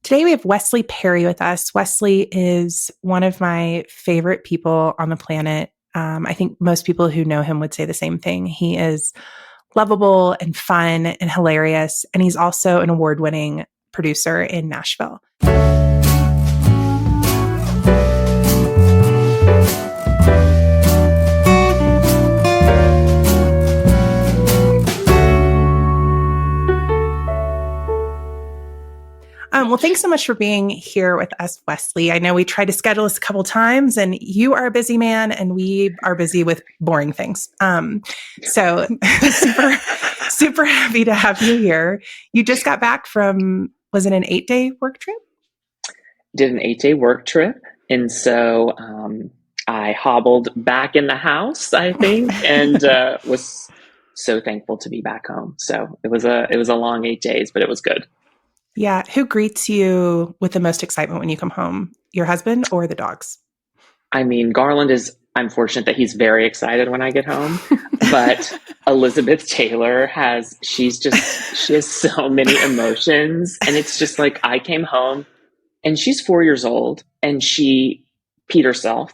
Today we have Wesley Perry with us. Wesley is one of my favorite people on the planet. I think most people who know him would say the same thing. He is lovable and fun and hilarious, and he's also an award-winning producer in Nashville. Well, thanks so much for being here with us, Wesley. I know we tried to schedule this a couple times, and you are a busy man, and we are busy with boring things. So super happy to have you here. You just got back from, was it an 8-day work trip? Did an 8-day work trip. And so I hobbled back in the house, I think, and was so thankful to be back home. So it was a long 8 days, but it was good. Yeah. Who greets you with the most excitement when you come home? Your husband or the dogs? I mean, Garland I'm fortunate that he's very excited when I get home, but Elizabeth Taylor she has so many emotions, and it's just like, I came home and she's 4 years old and she peed herself.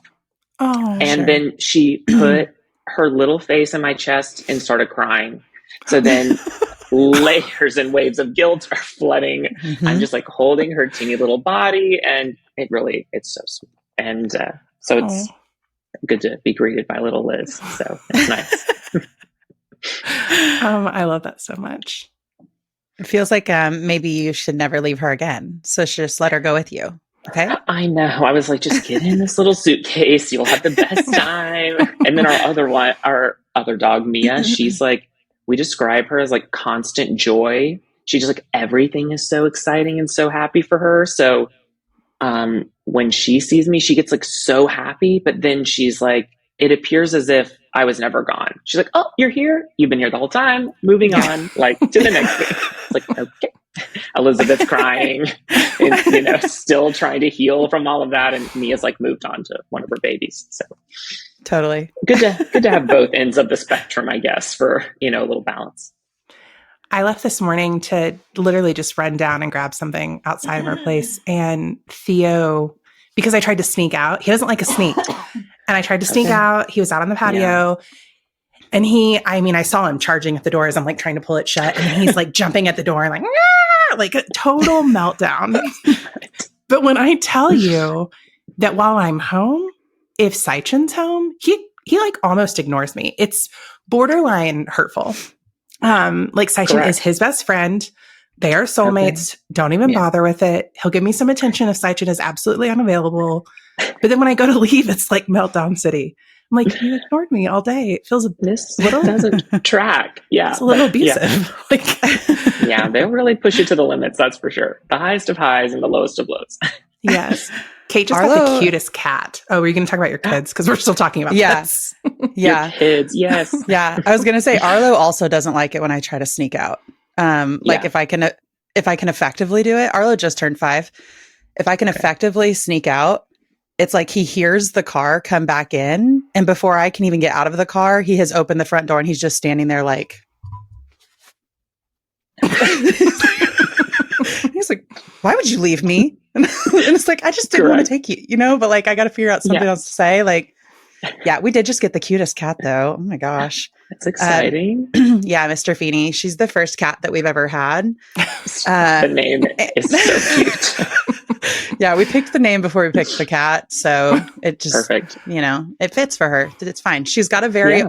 Oh, and sure. Then she put her little face in my chest and started crying. So then layers and waves of guilt are flooding. Mm-hmm. I'm just like holding her teeny little body, and it's so sweet. And so it's good to be greeted by little Liz. So it's nice. I love that so much. It feels like maybe you should never leave her again. So just let her go with you. Okay. I know. I was like, just get in this little suitcase. You'll have the best time. And then our other dog, Mia, she's like, we describe her as like constant joy. She just like, everything is so exciting and so happy for her. So when she sees me, she gets like so happy, but then she's like, it appears as if I was never gone. She's like, oh, you're here. You've been here the whole time. Moving on, like to the next thing. It's like, okay. Elizabeth's crying and, still trying to heal from all of that. And Mia's like moved on to one of her babies. So totally good to have both ends of the spectrum, I guess, for, a little balance. I left this morning to literally just run down and grab something outside of our place. And Theo, because I tried to sneak out, he doesn't like a sneak. And I tried to sneak out. He was out on the patio. Yeah. And I saw him charging at the door as I'm like trying to pull it shut. And he's like jumping at the door and like a total meltdown. But when I tell you that while I'm home, if Saichen's home, he like almost ignores me. It's borderline hurtful. Like Saichen is his best friend. They are soulmates. Okay. Don't even bother with it. He'll give me some attention if Saichen is absolutely unavailable. But then when I go to leave, it's like meltdown city. I'm like, you ignored me all day. It feels doesn't track. Yeah. It's a little abusive. Yeah. Yeah, they'll really push you to the limits, that's for sure. The highest of highs and the lowest of lows. Yes. Kate just got the cutest cat. Oh, were you going to talk about your kids? Because we're still talking about this. Yeah. Your kids, yes. Yeah. I was going to say, Arlo also doesn't like it when I try to sneak out. If I can effectively do it, Arlo just turned 5. If I can effectively sneak out, it's like he hears the car come back in, and before I can even get out of the car, he has opened the front door and he's just standing there like, he's like, why would you leave me? And it's like, I just didn't want to take you, but like, I got to figure out something else to say. Like, yeah, we did just get the cutest cat though. Oh my gosh. That's exciting. Yeah. Mr. Feeney. She's the first cat that we've ever had. The name is so cute. Yeah, we picked the name before we picked the cat, so it just perfect. It fits for her. It's fine. She's got a very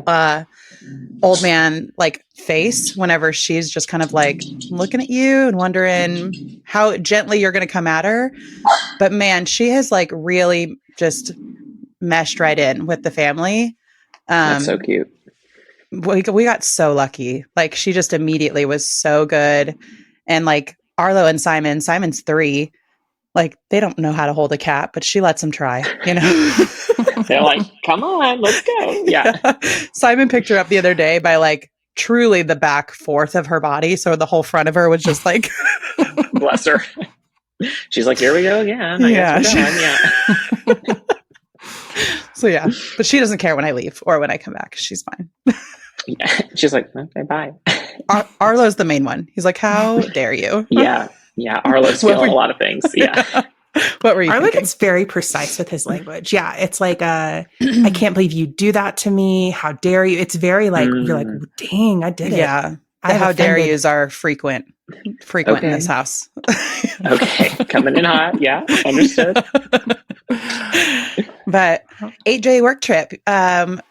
old man like face whenever she's just kind of like looking at you and wondering how gently you're going to come at her. But man, she has like really just meshed right in with the family. That's so cute. We got so lucky. Like she just immediately was so good, and like Arlo and Simon's 3. Like, they don't know how to hold a cat, but she lets them try, They're like, come on, let's go. Yeah. Simon picked her up the other day by like truly the back fourth of her body. So the whole front of her was just like. Bless her. She's like, here we go again. I guess we're done. Yeah. So yeah, but she doesn't care when I leave or when I come back. She's fine. Yeah. She's like, okay, bye. Arlo's the main one. He's like, how dare you? Yeah. Yeah, Arlo's feeling a lot of things. Yeah. What were you Arlo thinking? gets very precise with his language. Yeah, it's like I can't believe you do that to me. How dare you? It's very like you're like, dang, I did it. Yeah, the how dare yous are frequent in this house. Okay, coming in hot. Yeah, understood. But 8J work trip.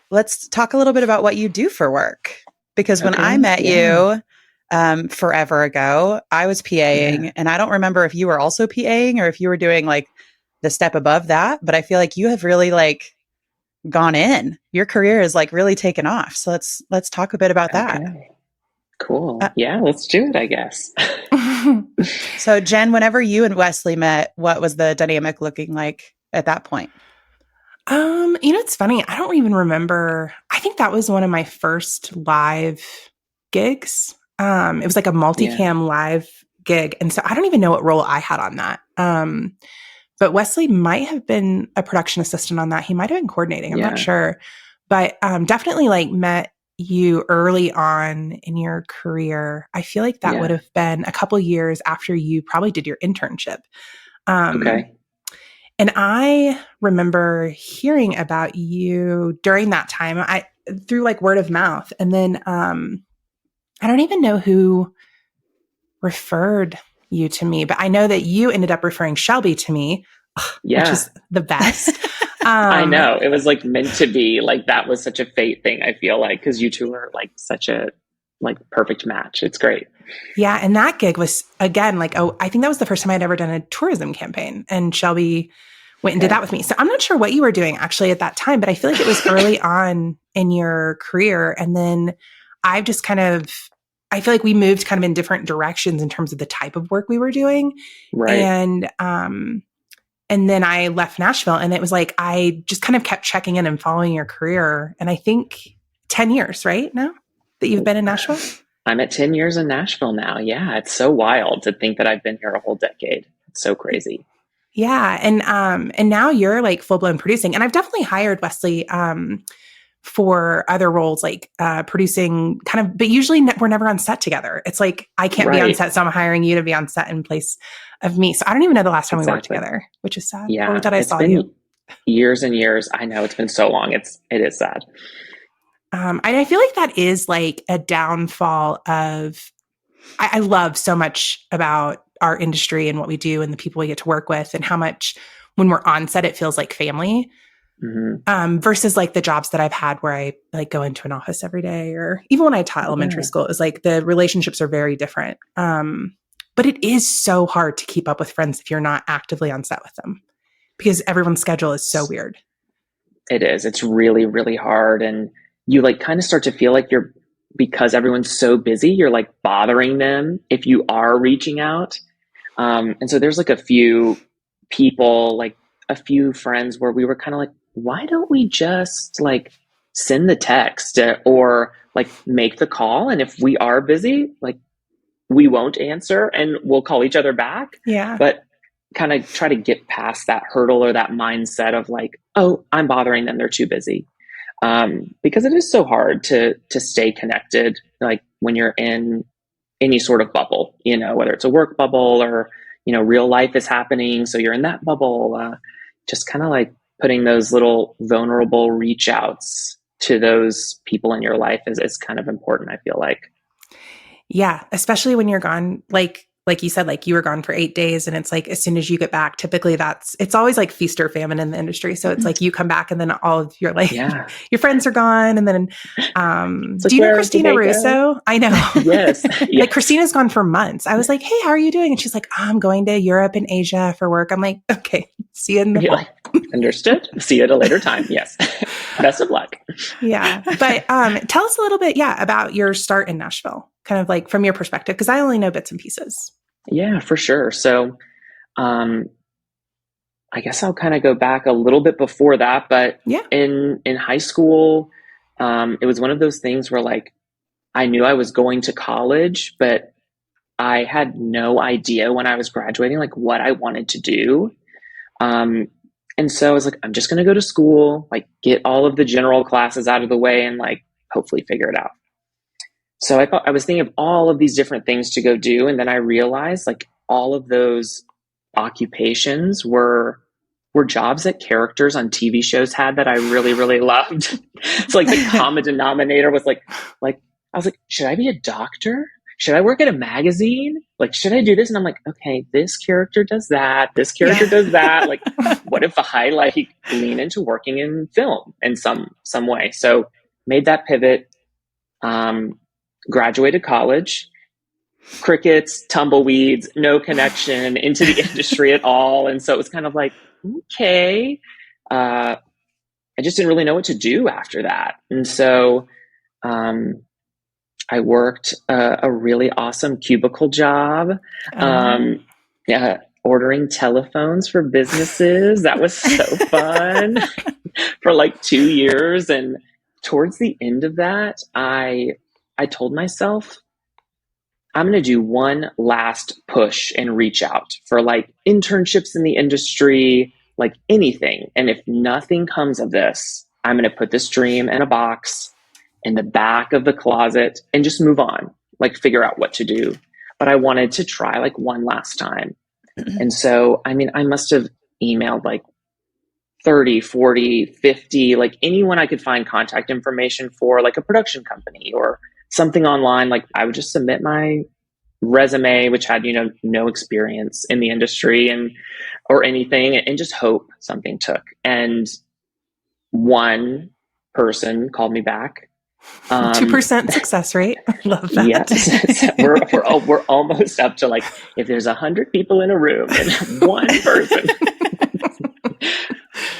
Let's talk a little bit about what you do for work. Because when I met you forever ago, I was PAing, and I don't remember if you were also PAing or if you were doing like the step above that. But I feel like you have really like gone in. Your career is like really taken off. So let's talk a bit about that. Cool. Yeah, let's do it, I guess. So Jen, whenever you and Wesley met, what was the dynamic looking like at that point? It's funny. I don't even remember. I think that was one of my first live gigs. It was like a multicam live gig. And so I don't even know what role I had on that. But Wesley might have been a production assistant on that. He might have been coordinating. I'm not sure. But definitely like met you early on in your career. I feel like that would have been a couple years after you probably did your internship. And I remember hearing about you during that time, through like word of mouth. And then I don't even know who referred you to me, but I know that you ended up referring Shelby to me, which is the best. I know. It was like meant to be. Like that was such a fate thing, I feel like, because you two are like such a like perfect match. It's great. Yeah. And that gig was, again, like, I think that was the first time I'd ever done a tourism campaign, and Shelby went and did that with me. So I'm not sure what you were doing actually at that time, but I feel like it was early on in your career. And then I've just I feel like we moved kind of in different directions in terms of the type of work we were doing. Right. And then I left Nashville, and it was like, I just kind of kept checking in and following your career. And I think 10 years, right now that you've been in Nashville? I'm at 10 years in Nashville now. Yeah. It's so wild to think that I've been here a whole decade. It's so crazy. Yeah. And now you're like full blown producing, and I've definitely hired Wesley, for other roles, like, producing kind of, but usually we're never on set together. It's like, I can't be on set, so I'm hiring you to be on set in place of me. So I don't even know the last time we worked together, which is sad. Yeah. Or that I saw you. Years and years. I know it's been so long. It is sad. And I feel like that is like a downfall of, I love so much about our industry and what we do and the people we get to work with, and how much when we're on set, it feels like family. Versus like the jobs that I've had where I like go into an office every day, or even when I taught elementary school, it was like the relationships are very different. But it is so hard to keep up with friends if you're not actively on set with them, because everyone's schedule is so weird. It is. It's really, really hard. And you like kind of start to feel like because everyone's so busy, you're like bothering them if you are reaching out. And so there's like a few people, like a few friends where we were kind of like, why don't we just like send the text or like make the call? And if we are busy, like we won't answer and we'll call each other back. Yeah. But kind of try to get past that hurdle or that mindset of like, oh, I'm bothering them, they're too busy. Because it is so hard to stay connected, like when you're in any sort of bubble, whether it's a work bubble or, real life is happening. So you're in that bubble, just kind of like putting those little vulnerable reach outs to those people in your life is kind of important, I feel like. Yeah. Especially when you're gone, like you said, like you were gone for 8 days, and it's like, as soon as you get back, typically it's always like feast or famine in the industry. So it's like you come back and then all of your your friends are gone. And then, do you know Christina Russo? I know. Yes. Like Christina's gone for months. I was like, hey, how are you doing? And she's like, I'm going to Europe and Asia for work. I'm like, okay, see you in the fall. Understood. See you at a later time. Yes. Best of luck. Yeah. But tell us a little bit, about your start in Nashville, kind of like from your perspective, because I only know bits and pieces. Yeah, for sure. So I guess I'll kind of go back a little bit before that, but in high school, it was one of those things where like I knew I was going to college, but I had no idea when I was graduating, like what I wanted to do. And so I was like, I'm just going to go to school, like get all of the general classes out of the way and like hopefully figure it out. So I was thinking of all of these different things to go do. And then I realized like all of those occupations were jobs that characters on TV shows had that I really, really loved. So like the common denominator was like, I was like, should I be a doctor? Should I work at a magazine? Like, should I do this? And I'm like, okay, this character does that. This character does that. Like, what if I lean into working in film in some way? So made that pivot, graduated college, crickets, tumbleweeds, no connection into the industry at all. And so it was kind of like, okay, I just didn't really know what to do after that. And so I worked a really awesome cubicle job, ordering telephones for businesses. That was so fun for like 2 years. And towards the end of that, I told myself, I'm going to do one last push and reach out for like internships in the industry, like anything. And if nothing comes of this, I'm going to put this dream in a box in the back of the closet and just move on, like figure out what to do. But I wanted to try like one last time. And so, I mean, I must have emailed like 30, 40, 50, like anyone I could find contact information for, like a production company or something online. Like I would just submit my resume, which had, no experience in the industry or anything, and just hope something took. And one person called me back. 2% success rate. Love that. Yes. we're almost up to like, if there's 100 people in a room and one person.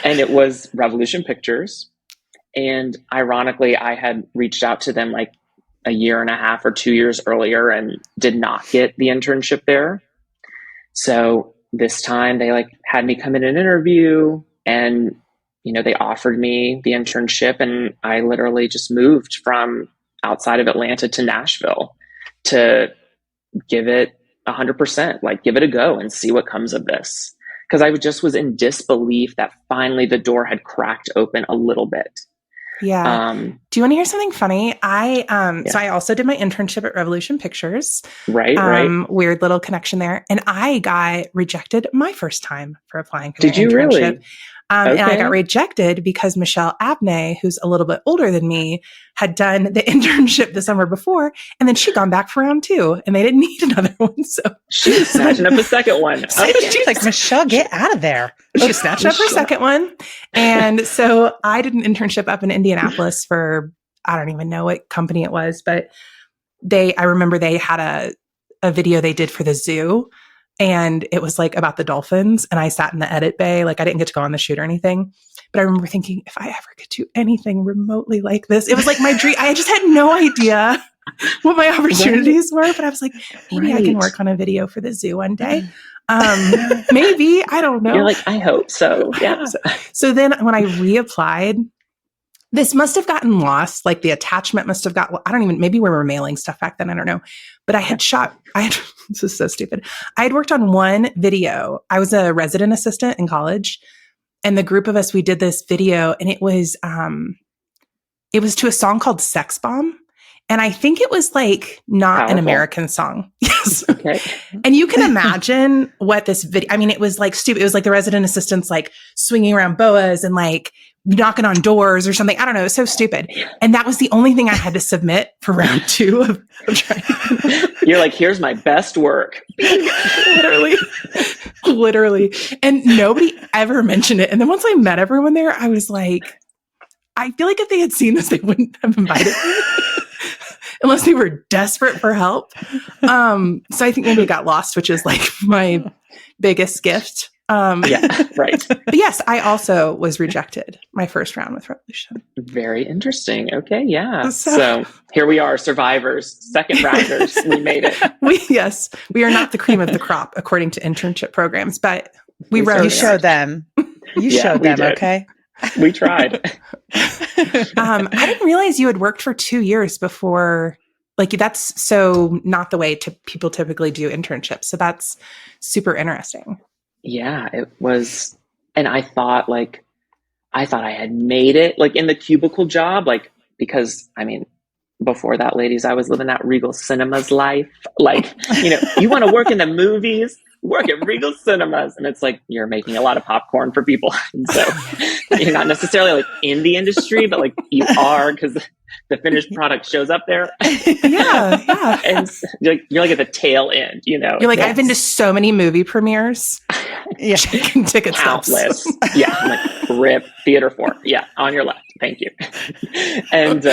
And it was Revolution Pictures. And ironically, I had reached out to them like a year and a half or 2 years earlier and did not get the internship there. So this time they like had me come in an interview and, they offered me the internship, and I literally just moved from outside of Atlanta to Nashville to give it 100%, like give it a go and see what comes of this. Because I just was in disbelief that finally the door had cracked open a little bit. Yeah. Do you want to hear something funny? So I also did my internship at Revolution Pictures. Right. Weird little connection there. And I got rejected my first time for applying for Did my you internship. Really? And I got rejected because Michelle Abney, who's a little bit older than me, had done the internship the summer before, and then she'd gone back for round 2, and they didn't need another one. So she was snatching up the second one. She's like, Michelle, get out of there. She snatched up her second one. And so I did an internship up in Indianapolis for, I don't even know what company it was, but I remember they had a video they did for the zoo. And it was like about the dolphins. And I sat in the edit bay. Like I didn't get to go on the shoot or anything. But I remember thinking, if I ever could do anything remotely like this, it was like my dream. I just had no idea what my opportunities were. But I was like, maybe I can work on a video for the zoo one day. Maybe, I don't know. You're like, I hope so. Yeah. So then when I reapplied, this must have gotten lost. Like the attachment must have maybe we were mailing stuff back then. I don't know. But this is so stupid. I had worked on one video. I was a resident assistant in college, and the group of us, we did this video, and it was to a song called Sex Bomb. And I think it was like not Powerful. An American song. Yes. Okay. And you can imagine what this video, I mean, it was like stupid. It was like the resident assistants like swinging around boas and like knocking on doors or something. I don't know. It was so stupid. And that was the only thing I had to submit for round 2 of trying. You're like, here's my best work. Literally. And nobody ever mentioned it. And then once I met everyone there, I was like, I feel like if they had seen this, they wouldn't have invited me. Unless they were desperate for help. So I think maybe it got lost, which is like my biggest gift. Yeah, right. But yes, I also was rejected my first round with Revolution. Very interesting. Okay, yeah. So here we are, survivors, second rounders. We made it. We are not the cream of the crop according to internship programs, but you showed them. You showed them, okay? We tried. I didn't realize you had worked for 2 years before. Like that's so not the way people typically do internships. So that's super interesting. Yeah, it was. And I thought I had made it like in the cubicle job, like, because I mean, before that, ladies, I was living that Regal Cinemas life. Like, you want to work in the movies, work at Regal Cinemas. And it's like, you're making a lot of popcorn for people. And so you're not necessarily like in the industry, but like you are, because the finished product shows up there. Yeah. And you're like at the tail end, You're like, I've been to so many movie premieres. Yeah. Checking ticket Countless. stubs. Yeah. I'm like, rip, theater 4. Yeah. On your left. Thank you. And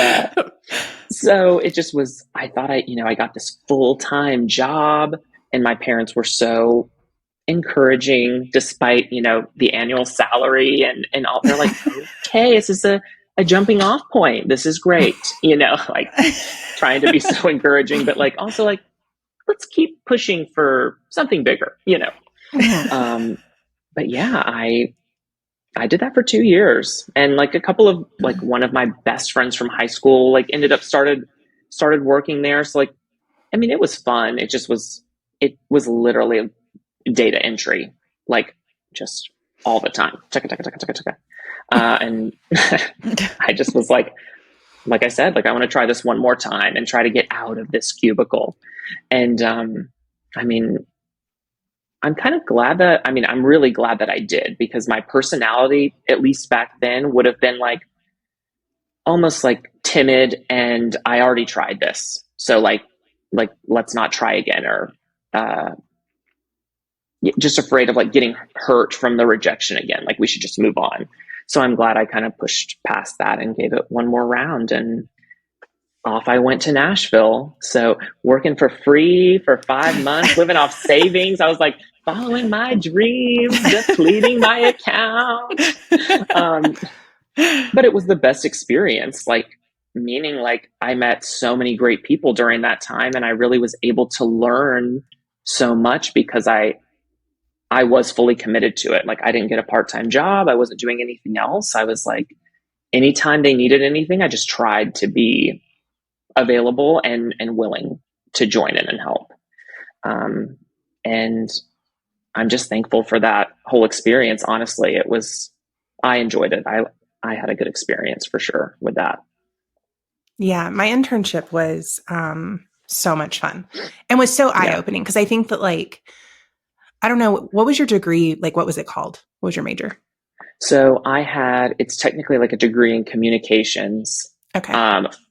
so it just was, I thought I got this full-time job, and my parents were so encouraging despite, the annual salary and all. They're like, okay, this is a jumping off point. This is great. Like trying to be so encouraging, but like also like, let's keep pushing for something bigger, But yeah, I did that for 2 years, and like a couple of like one of my best friends from high school like ended up started working there. So like, I mean, it was fun. It was literally data entry, like just all the time. And I just was like I said, like, I want to try this one more time and try to get out of this cubicle. And I mean, I'm really glad that I did, because my personality, at least back then, would have been like almost like timid, and I already tried this. So like let's not try again, or just afraid of like getting hurt from the rejection again. Like we should just move on. So I'm glad I kind of pushed past that and gave it one more round, and off I went to Nashville. So working for free for 5 months, living off savings. I was like following my dreams, depleting my account. But it was the best experience, like meaning like I met so many great people during that time, and I really was able to learn so much because I was fully committed to it. Like I didn't get a part-time job. I wasn't doing anything else. I was like, anytime they needed anything, I just tried to be available and willing to join in and help. And I'm just thankful for that whole experience. Honestly, I enjoyed it. I had a good experience for sure with that. Yeah. My internship was so much fun and was so eye-opening, because I think that like, I don't know, what was your degree? Like, what was it called? What was your major? So it's technically like a degree in communications. Okay.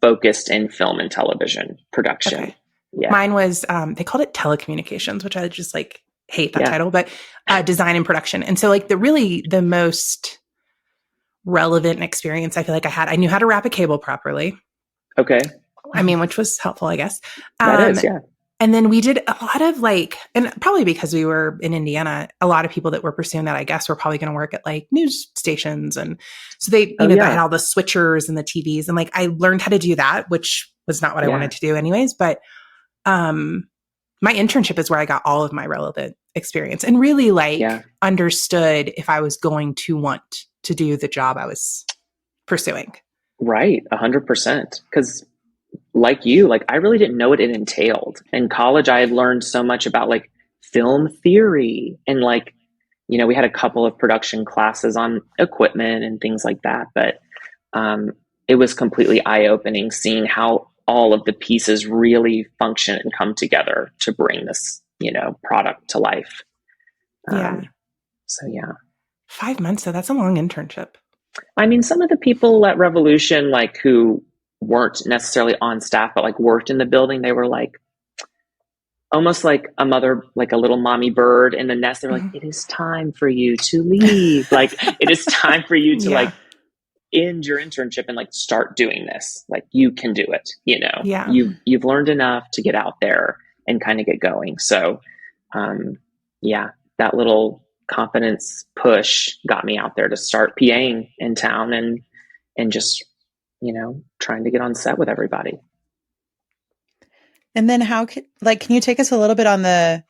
Focused in film and television production. Okay. Yeah. Mine was, they called it telecommunications, which I just like hate that title, but design and production. And so like the most relevant experience I feel like I knew how to wrap a cable properly. Okay. I mean, which was helpful, I guess. That is, yeah. And then we did a lot of like, and probably because we were in Indiana, a lot of people that were pursuing that, I guess, were probably going to work at like news stations. And so they, they had all the switchers and the TVs. And like, I learned how to do that, which was not what I wanted to do anyways. But my internship is where I got all of my relevant experience and really like understood if I was going to want to do the job I was pursuing. Right. 100%. Because like you, like I really didn't know what it entailed. In college, I had learned so much about like film theory and like, we had a couple of production classes on equipment and things like that. But it was completely eye-opening seeing how all of the pieces really function and come together to bring this, product to life. So yeah. 5 months, so that's a long internship. I mean, some of the people at Revolution, like who weren't necessarily on staff, but like worked in the building, they were like almost like a mother, like a little mommy bird in the nest. They're like, it is time for you to leave. Like it is time for you to like end your internship and like start doing this. Like you can do it, you've learned enough to get out there and kind of get going. So that little confidence push got me out there to start PAing in town and just trying to get on set with everybody. And then can you take us a little bit on the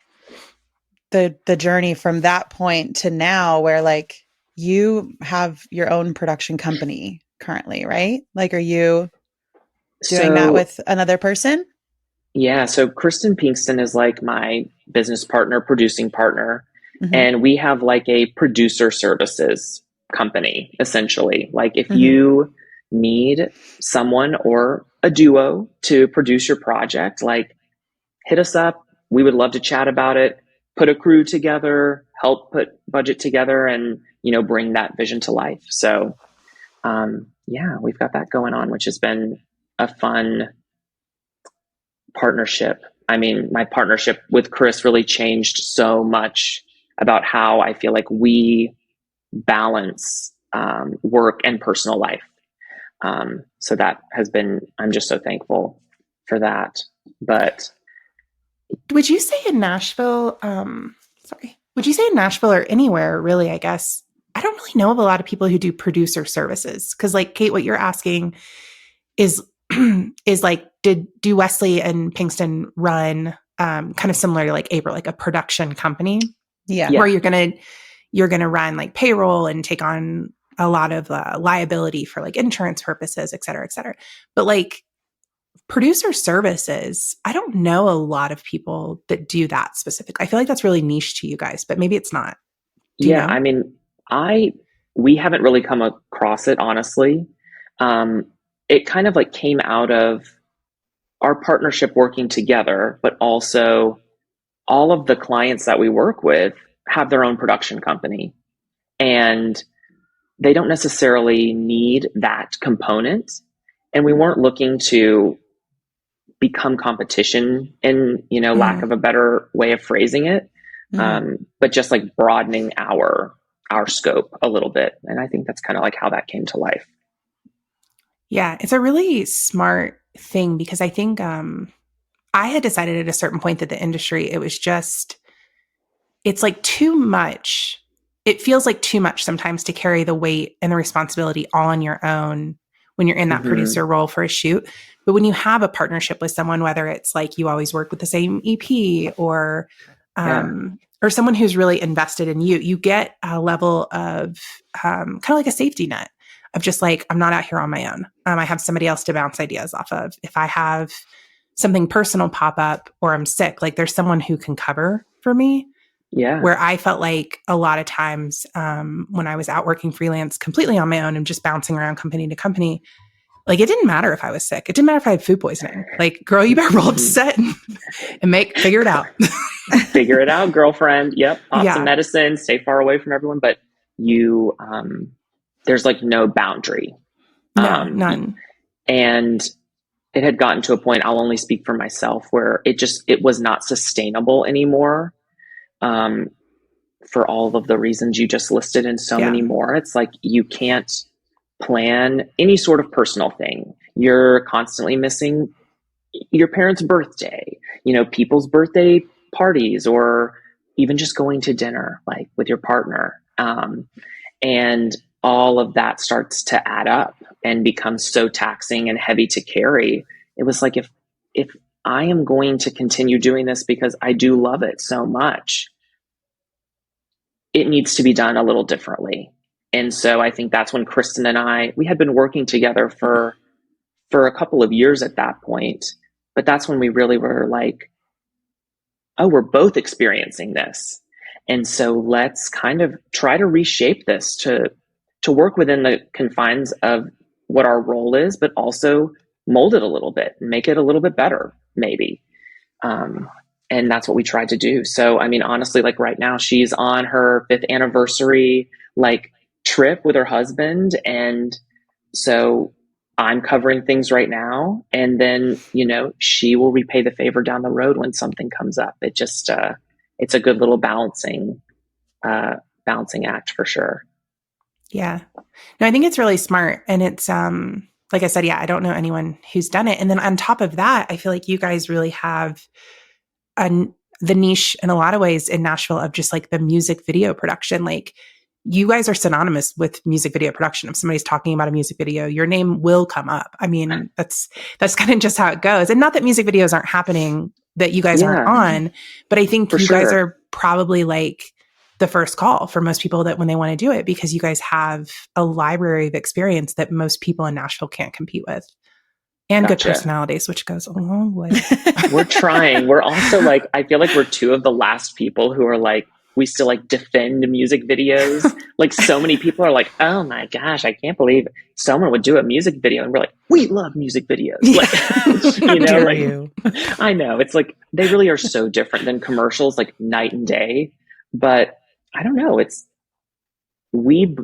journey from that point to now, where like you have your own production company currently, right? Like, are you doing that with another person? Yeah. So Kristen Pinkston is like my business partner, producing partner. Mm-hmm. And we have like a producer services company, essentially. Like if you need someone or a duo to produce your project, like hit us up. We would love to chat about it, put a crew together, help put budget together, and, bring that vision to life. So, yeah, we've got that going on, which has been a fun partnership. I mean, my partnership with Chris really changed so much about how I feel like we balance work and personal life. So that has been, I'm just so thankful for that. But would you say in Nashville, would you say in Nashville or anywhere really, I guess, I don't really know of a lot of people who do producer services. Cause like Kate, what you're asking is like, do Wesley and Pinkston run kind of similar to like April, like a production company? Yeah. Where you're going to run like payroll and take on a lot of liability for like insurance purposes, et cetera, et cetera. But like producer services, I don't know a lot of people that do that specifically. I feel like that's really niche to you guys, but maybe it's not. Do you know? I mean, we haven't really come across it, honestly. It kind of like came out of our partnership working together, but also all of the clients that we work with have their own production company, and they don't necessarily need that component. And we weren't looking to become competition in, lack of a better way of phrasing it. But just like broadening our scope a little bit. And I think that's kind of like how that came to life. Yeah, it's a really smart thing because I think I had decided at a certain point that the industry, it's like too much. It feels like too much sometimes to carry the weight and the responsibility all on your own when you're in that producer role for a shoot. But when you have a partnership with someone, whether it's like you always work with the same EP or someone who's really invested in you, you get a level of kind of like a safety net of just like, I'm not out here on my own. I have somebody else to bounce ideas off of. If I have something personal pop up or I'm sick, like there's someone who can cover for me. Yeah. Where I felt like a lot of times when I was out working freelance completely on my own and just bouncing around company to company, like it didn't matter if I was sick. It didn't matter if I had food poisoning. Like, girl, you better roll up to set and figure it out. Figure it out, girlfriend. Yep. Pop some medicine, stay far away from everyone. But you, there's like no boundary. No, none. And it had gotten to a point, I'll only speak for myself, where it was not sustainable anymore. For all of the reasons you just listed and so many more. It's like you can't plan any sort of personal thing. You're constantly missing your parents' birthday, people's birthday parties, or even just going to dinner like with your partner. And all of that starts to add up and becomes so taxing and heavy to carry. It was like, if I am going to continue doing this because I do love it so much, it needs to be done a little differently. And so I think that's when Kristen and we had been working together for a couple of years at that point, but that's when we really were like, oh, we're both experiencing this. And so let's kind of try to reshape this to work within the confines of what our role is, but also mold it a little bit and make it a little bit better, maybe. And that's what we tried to do. So, I mean, honestly, like right now she's on her 5th anniversary, like trip with her husband. And so I'm covering things right now. And then, she will repay the favor down the road when something comes up. It just, it's a good little balancing act for sure. Yeah. No, I think it's really smart. And it's, like I said, I don't know anyone who's done it. And then on top of that, I feel like you guys really have the niche in a lot of ways in Nashville of just like the music video production. Like you guys are synonymous with music video production. If somebody's talking about a music video, your name will come up. I mean, that's kind of just how it goes. And not that music videos aren't happening that you guys aren't on, but I think you guys are probably like the first call for most people that when they want to do it, because you guys have a library of experience that most people in Nashville can't compete with. And good personalities, which goes a long way. We're trying. We're also like, I feel like we're two of the last people who are like we still like defend music videos. Like so many people are like, oh my gosh, I can't believe someone would do a music video. And we're like, we love music videos. Like, you know, like, I know it's like, they really are so different than commercials, like night and day. But I don't know. We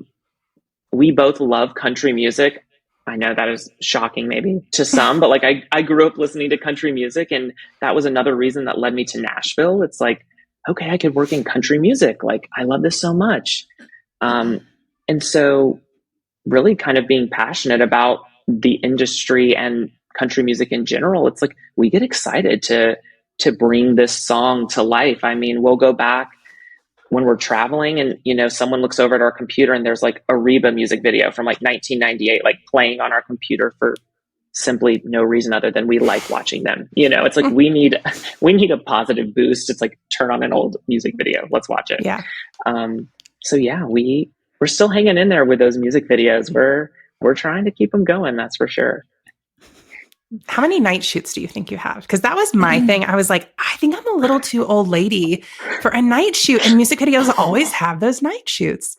both love country music. I know that is shocking maybe to some, but like I grew up listening to country music, and that was another reason that led me to Nashville. It's like, okay, I could work in country music. Like, I love this so much. And so really kind of being passionate about the industry and country music in general, it's like, we get excited to bring this song to life. I mean, we'll go back when we're traveling and, you know, someone looks over at our computer and there's like a Reba music video from like 1998, like playing on our computer for simply no reason other than we like watching them. You know, it's like, we need a positive boost. It's like, turn on an old music video. Let's watch it. Yeah. So yeah, we're still hanging in there with those music videos. We're trying to keep them going. That's for sure. How many night shoots do you think you have? Because that was my thing. I was like, I think I'm a little too old lady for a night shoot. And music videos always have those night shoots.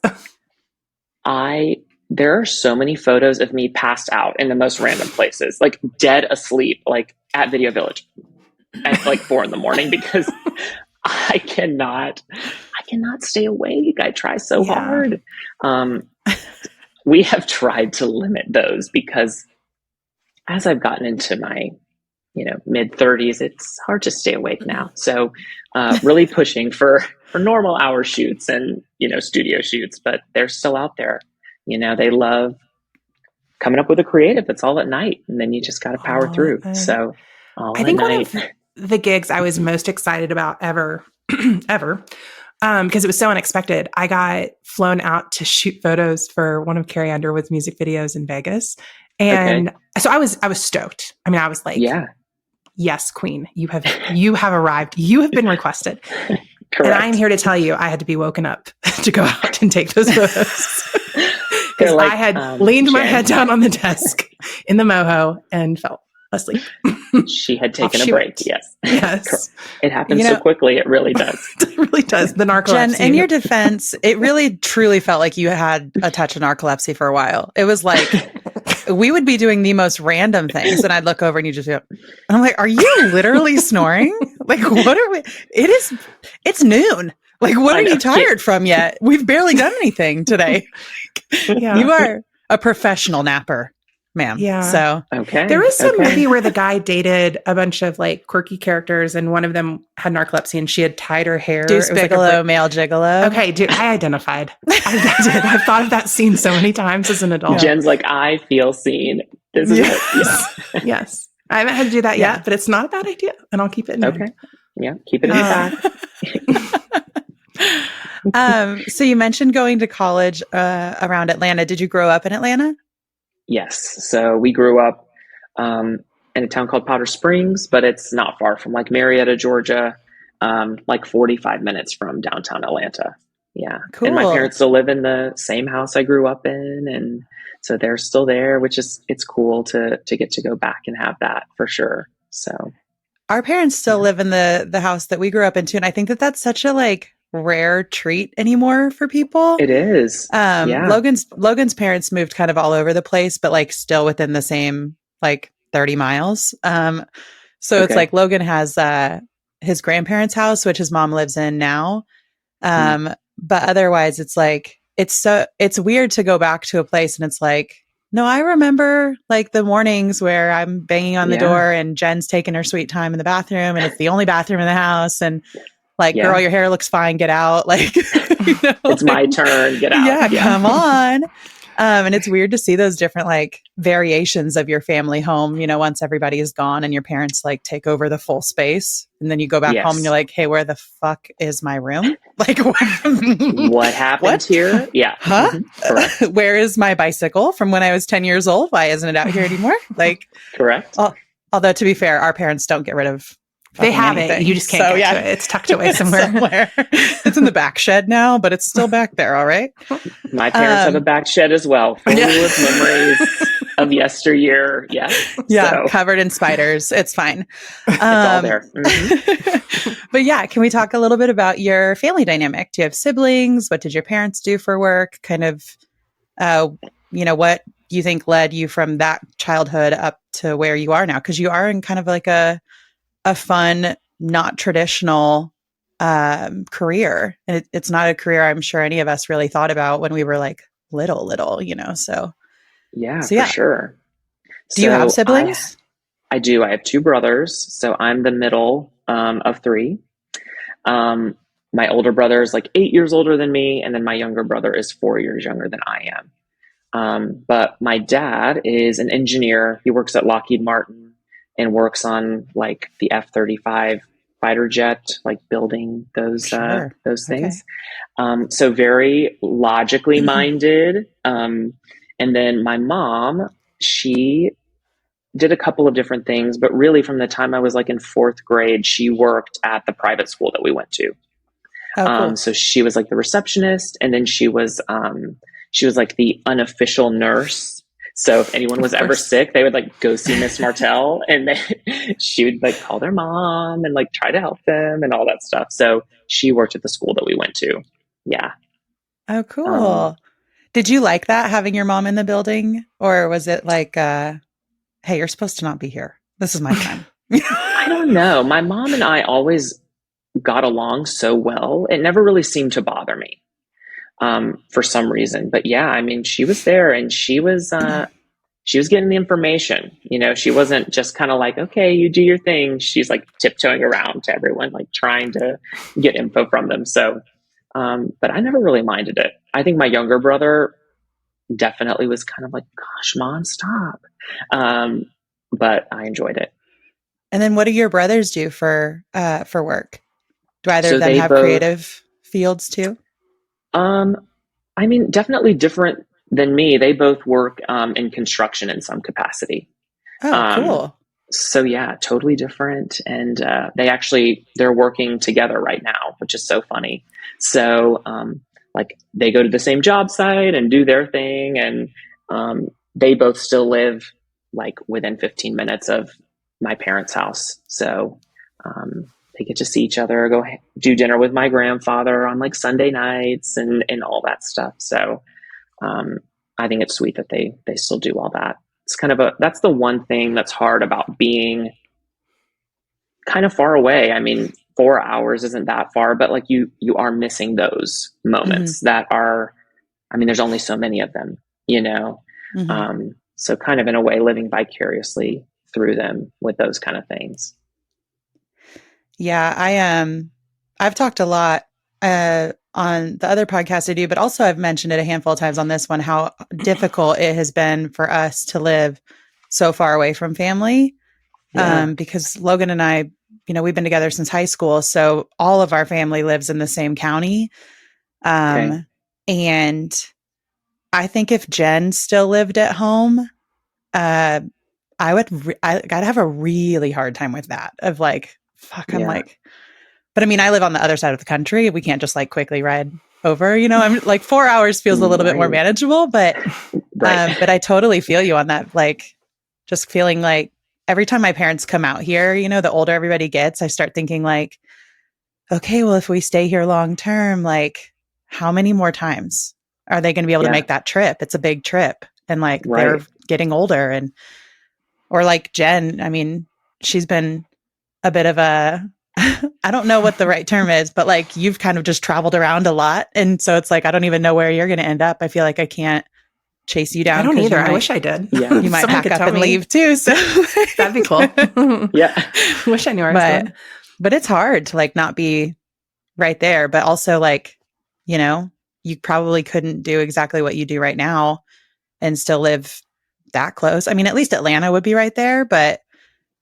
There are so many photos of me passed out in the most random places, like dead asleep, like at Video Village at like 4 a.m, because I cannot stay awake. I try so hard. We have tried to limit those because as I've gotten into my, you know, mid-30s, it's hard to stay awake now. So really pushing for normal hour shoots and, you know, studio shoots, but they're still out there. You know, they love coming up with a creative that's all at night, and then you just got to power through. So I think one of the gigs I was most excited about ever, because it was so unexpected. I got flown out to shoot photos for one of Carrie Underwood's music videos in Vegas. And so I was stoked. I mean, I was like, yes, queen, you have arrived. You have been requested. And I'm here to tell you, I had to be woken up to go out and take those photos. Because like, I had leaned my head down on the desk in the moho and fell asleep. She had taken a break. Yes. Yes. It happens so quickly. It really does. It really does. The narcolepsy. Jen, in your defense, it really truly felt like you had a touch of narcolepsy for a while. It was like, we would be doing the most random things and I'd look over and you just go, I'm like, are you literally snoring? Like, what are we? It's noon. Like, what are you tired from yet? We've barely done anything today. You are a professional napper, ma'am. Yeah. So, there was some movie where the guy dated a bunch of like quirky characters and one of them had narcolepsy and she had tied her hair. Deuce Bigelow, male gigolo. Okay, dude, I identified. I did. I've thought of that scene so many times as an adult. Jen's like, I feel seen. This is it. Yes. I haven't had to do that yet, but it's not a bad idea. And I'll keep it in mind. Yeah, keep it in the back. So you mentioned going to college around Atlanta. Did you grow up in Atlanta? Yes. So we grew up in a town called Powder Springs, but it's not far from like Marietta, Georgia, like 45 minutes from downtown Atlanta. Yeah. Cool. And my parents still live in the same house I grew up in. And so they're still there, which is, it's cool to get to go back and have that for sure. So our parents still live in the house that we grew up in too. And I think that that's such a like rare treat anymore for people. It is. Logan's parents moved kind of all over the place, but like still within the same like 30 miles. So it's like Logan has his grandparents' house, which his mom lives in now. But otherwise it's like, it's weird to go back to a place and it's like, no, I remember like the mornings where I'm banging on the door and Jen's taking her sweet time in the bathroom and it's the only bathroom in the house and like, girl, your hair looks fine. Get out. Like, it's my turn. Get out. Yeah, come on. And it's weird to see those different like variations of your family home, you know, once everybody is gone and your parents like take over the full space. And then you go back home and you're like, hey, where the fuck is my room? Like, what happened here? Yeah. Huh? Where is my bicycle from when I was 10 years old? Why isn't it out here anymore? Like, correct. Although to be fair, our parents don't get rid of they have anything. It. You just can't get to it. It's tucked away somewhere. It's in the back shed now, but it's still back there. All right. My parents have a back shed as well, full of memories. of yesteryear. Yes. Yeah, So, covered in spiders. It's fine. it's all there. Mm-hmm. But yeah, can we talk a little bit about your family dynamic? Do you have siblings? What did your parents do for work? Kind of, what you think led you from that childhood up to where you are now? Because you are in kind of like a fun, not traditional career. And it's not a career I'm sure any of us really thought about when we were like little, so. Yeah, So, yeah. for sure. Do you have siblings? I do. I have two brothers. So I'm the middle of three. My older brother is like 8 years older than me. And then my younger brother is 4 years younger than I am. But my dad is an engineer. He works at Lockheed Martin and works on like the F-35 fighter jet, like building those things. So very logically minded. And then my mom, she did a couple of different things, but really from the time I was like in fourth grade, she worked at the private school that we went to. Cool. So she was like the receptionist, and then she was like the unofficial nurse. So if anyone was ever sick, they would like go see Miss Martell, and she would like call their mom and like try to help them and all that stuff. So she worked at the school that we went to. Yeah. Oh, cool. Did you like that, having your mom in the building? Or was it like, hey, you're supposed to not be here. This is my time. I don't know. My mom and I always got along so well. It never really seemed to bother me for some reason. But yeah, I mean, she was there, and she was getting the information. She wasn't just kind of like, okay, you do your thing. She's like tiptoeing around to everyone, like trying to get info from them. So, but I never really minded it. I think my younger brother definitely was kind of like, gosh, Mom, stop. But I enjoyed it. And then what do your brothers do for work? Do either of them have creative fields too? I mean, definitely different than me. They both work in construction in some capacity. Oh, cool. So yeah, totally different. And they're working together right now, which is so funny. So like they go to the same job site and do their thing. And they both still live like within 15 minutes of my parents' house. So they get to see each other, go do dinner with my grandfather on like Sunday nights and all that stuff. So I think it's sweet that they still do all that. It's kind of that's the one thing that's hard about being kind of far away. I mean, 4 hours isn't that far, but like you are missing those moments that are, I mean, there's only so many of them, so kind of in a way living vicariously through them with those kind of things. Yeah, I've talked a lot on the other podcast I do, but also I've mentioned it a handful of times on this one, how difficult it has been for us to live so far away from family. Yeah. Because Logan and I, we've been together since high school. So all of our family lives in the same county. And I think if Jen still lived at home, I'd have a really hard time with that of like, fuck, I'm like, but I mean, I live on the other side of the country. We can't just like quickly ride over, I'm like 4 hours feels a little bit more manageable, but I totally feel you on that. Like just feeling like every time my parents come out here, the older everybody gets, I start thinking like, okay, well, if we stay here long term, like how many more times are they going to be able to make that trip? It's a big trip. And like they're getting older or like Jen, I mean, she's been a bit of a, I don't know what the right term is, but like you've kind of just traveled around a lot. And so it's like, I don't even know where you're going to end up. I feel like I can't chase you down. I don't either. I wish I did. Yeah. You might pack up and leave too. So that'd be cool. Yeah. Wish I knew where I was. But it's hard to like not be right there. But also like, you probably couldn't do exactly what you do right now and still live that close. I mean, at least Atlanta would be right there, but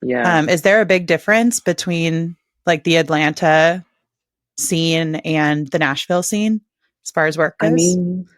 is there a big difference between like the Atlanta scene and the Nashville scene as far as work goes? I mean,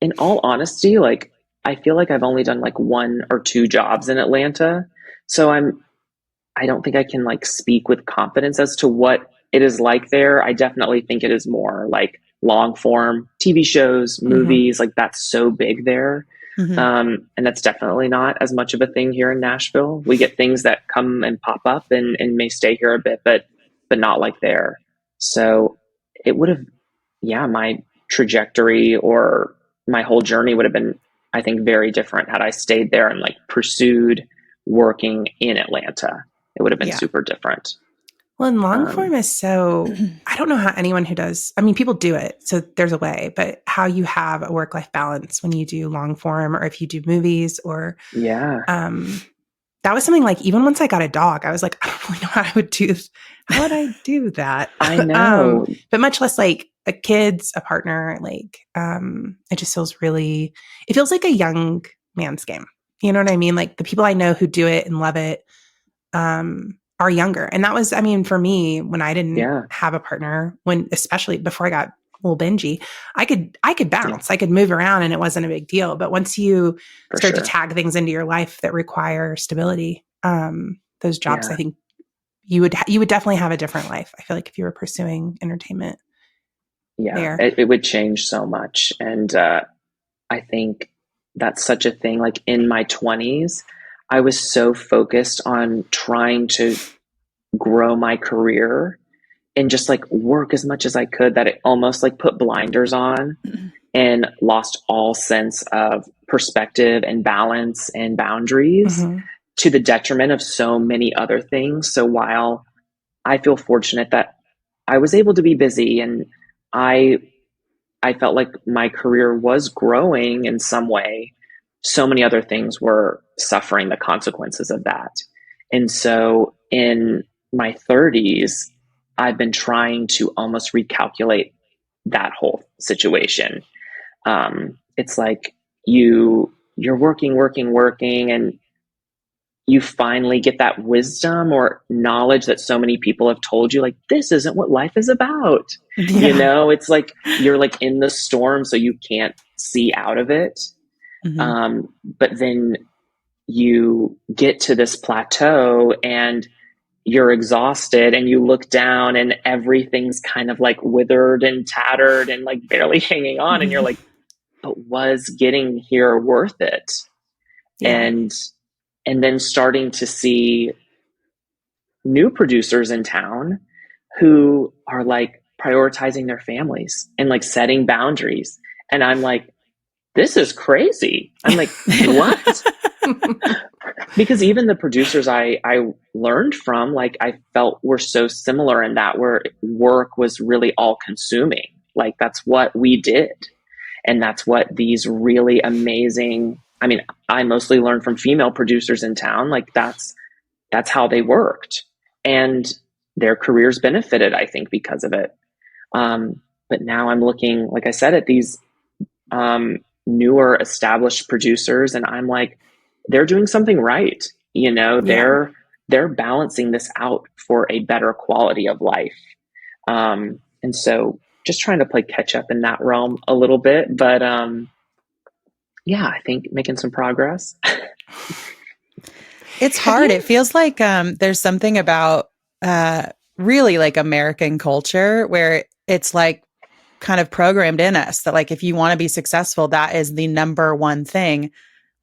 in all honesty, like I feel like I've only done like 1 or 2 jobs in Atlanta. So I don't think I can like speak with confidence as to what it is like there. I definitely think it is more like long form TV shows, movies, like that's so big there. And that's definitely not as much of a thing here in Nashville. We get things that come and pop up and may stay here a bit, but not like there. So it would have, my trajectory or my whole journey would have been, I think, very different had I stayed there and like pursued working in Atlanta. It would have been super different. Well, and long form is so, I don't know how anyone who does, I mean, people do it, so there's a way, but how you have a work-life balance when you do long form or if you do movies or, that was something like, even once I got a dog, I was like, I don't really know how I would do this. How would I do that? I know. But much less like a kid's, a partner, like, it just feels really, it feels like a young man's game. You know what I mean? Like the people I know who do it and love it, are younger. And that was, I mean, for me, when I didn't have a partner, especially before I got a little bingy, I could bounce, I could move around and it wasn't a big deal. But once you start to tag things into your life that require stability, those jobs, I think you would definitely have a different life. I feel like if you were pursuing entertainment. Yeah, it would change so much. And I think that's such a thing. Like in my 20s, I was so focused on trying to grow my career and just like work as much as I could that it almost like put blinders on and lost all sense of perspective and balance and boundaries to the detriment of so many other things. So while I feel fortunate that I was able to be busy and I felt like my career was growing in some way, so many other things were suffering the consequences of that. And so in my 30s, I've been trying to almost recalculate that whole situation. It's like you're working, and you finally get that wisdom or knowledge that so many people have told you, like, this isn't what life is about. You know, it's like you're like in the storm, so you can't see out of it. But then you get to this plateau and you're exhausted and you look down and everything's kind of like withered and tattered and like barely hanging on. And you're like, but was getting here worth it? And then starting to see new producers in town who are like prioritizing their families and like setting boundaries. And I'm like, this is crazy. I'm like, what? Because even the producers I learned from, like, I felt were so similar in that where work was really all consuming. Like, that's what we did. And that's what these really amazing, I mean, I mostly learned from female producers in town. Like, that's how they worked. And their careers benefited, I think, because of it. But now I'm looking, like I said, at these newer established producers, and I'm like, they're doing something right. You know, they're balancing this out for a better quality of life. And so just trying to play catch up in that realm a little bit, but I think making some progress. It's hard. It feels like there's something about really like American culture where it's like kind of programmed in us that like if you want to be successful, that is the number one thing,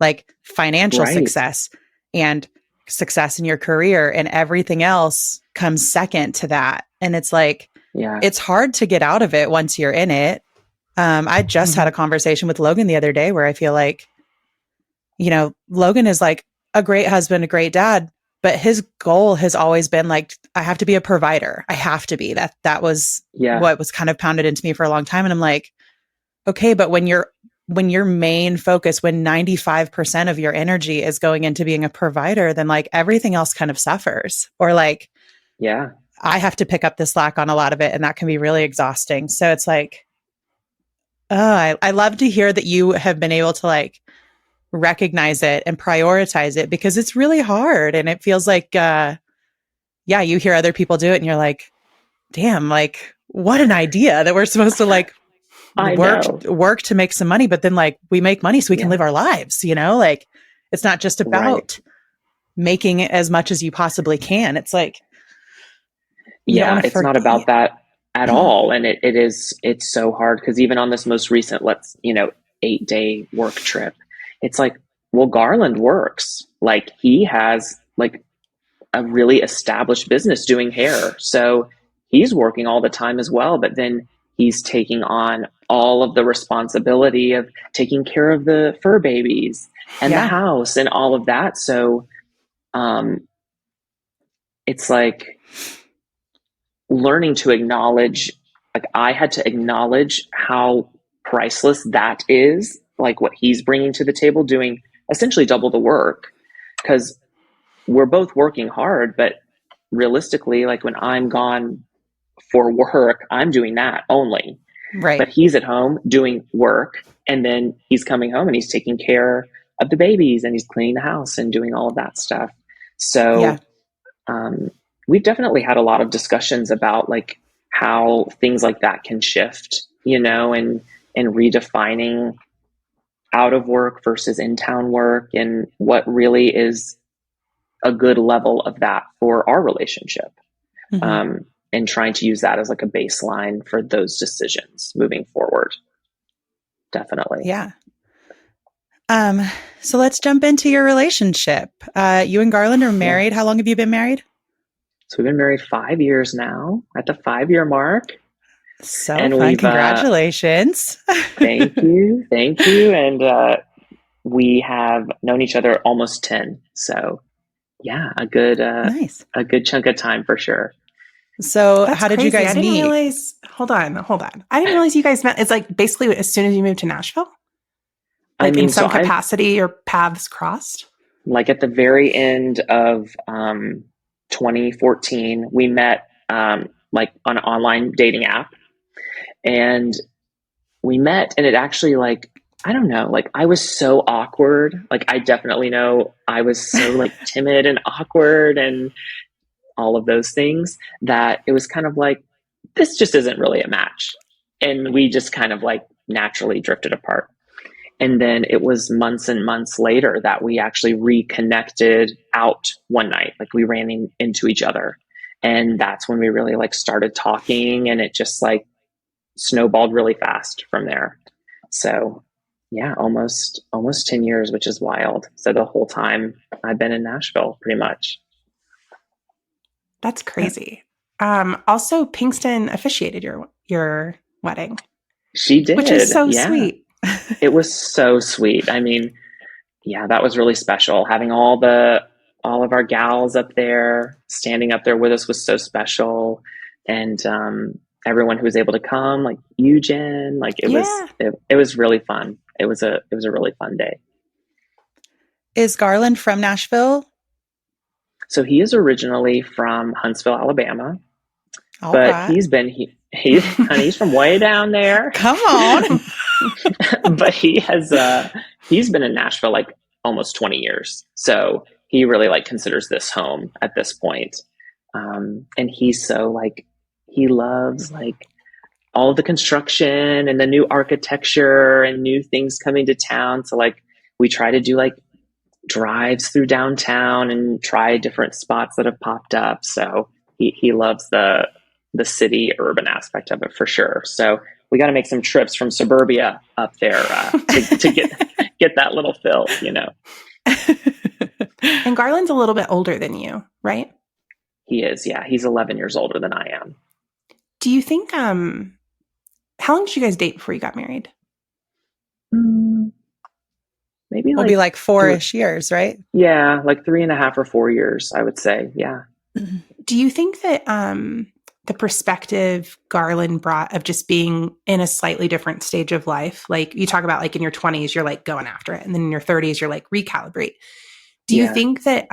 like financial success and success in your career, and everything else comes second to that. And it's like, it's hard to get out of it once you're in it. I just had a conversation with Logan the other day where I feel like, you know, Logan is like a great husband, a great dad, but his goal has always been like, I have to be a provider. I have to be. That was what was kind of pounded into me for a long time. And I'm like, okay, but when your main focus, when 95% of your energy is going into being a provider, then like everything else kind of suffers. Or like, I have to pick up the slack on a lot of it, and that can be really exhausting. So it's like, I love to hear that you have been able to like recognize it and prioritize it, because it's really hard. And it feels like, you hear other people do it and you're like, damn, like what an idea that we're supposed to like work to make some money, but then like we make money so we can live our lives, you know, like it's not just about making as much as you possibly can. It's like, it's not about that at all. And it's so hard because even on this most recent, 8-day work trip, it's like, well, Garland works. Like he has like a really established business doing hair. So he's working all the time as well, but then he's taking on all of the responsibility of taking care of the fur babies and the house and all of that. So it's like learning to acknowledge, like I had to acknowledge how priceless that is, like what he's bringing to the table, doing essentially double the work, because we're both working hard, but realistically, like when I'm gone for work, I'm doing that only. Right. But he's at home doing work, and then he's coming home and he's taking care of the babies and he's cleaning the house and doing all of that stuff. So we've definitely had a lot of discussions about like how things like that can shift, you know, and redefining out of work versus in town work, and what really is a good level of that for our relationship. And trying to use that as like a baseline for those decisions moving forward. Definitely. Yeah. So let's jump into your relationship. You and Garland are married. How long have you been married? So we've been married 5 years now, at the 5-year mark. So and fun. Congratulations. Thank you. Thank you. And we have known each other almost 10. So yeah, a good chunk of time for sure. So how did you guys meet? I didn't realize, hold on. I didn't realize you guys met. It's like basically as soon as you moved to Nashville? Like in some capacity, your paths crossed? Like at the very end of 2014, we met like on an online dating app. And we met, and it actually like, I don't know, like I was so awkward. Like I definitely know I was so like timid and awkward and all of those things, that it was kind of like, this just isn't really a match. And we just kind of like naturally drifted apart. And then it was months and months later that we actually reconnected out one night. Like we ran into each other. And that's when we really like started talking, and it just like snowballed really fast from there. So yeah, almost 10 years, which is wild. So the whole time I've been in Nashville pretty much. That's crazy. Also, Pinkston officiated your wedding. She did. Which is so sweet. It was so sweet. I mean, yeah, that was really special. Having all of our gals up there, standing up there with us was so special. And everyone who was able to come, like Eugen, like it was really fun. It was a really fun day. Is Garland from Nashville? So he is originally from Huntsville, Alabama, he's from way down there. Come on. But he's been in Nashville like almost 20 years. So he really like considers this home at this point. And he's so like, he loves like all of the construction and the new architecture and new things coming to town. So like we try to do like drives through downtown and try different spots that have popped up. So he loves the city urban aspect of it for sure. So we got to make some trips from suburbia up there to get that little fill, you know. And Garland's a little bit older than you, right? He is, yeah. He's 11 years older than I am. Do you think, how long did you guys date before you got married? Maybe it'll be like 4-ish years, right? Yeah, like 3.5 or 4 years, I would say. Yeah. Do you think that the perspective Garland brought of just being in a slightly different stage of life, like you talk about like in your 20s, you're like going after it. And then in your 30s, you're like recalibrate. Do you think that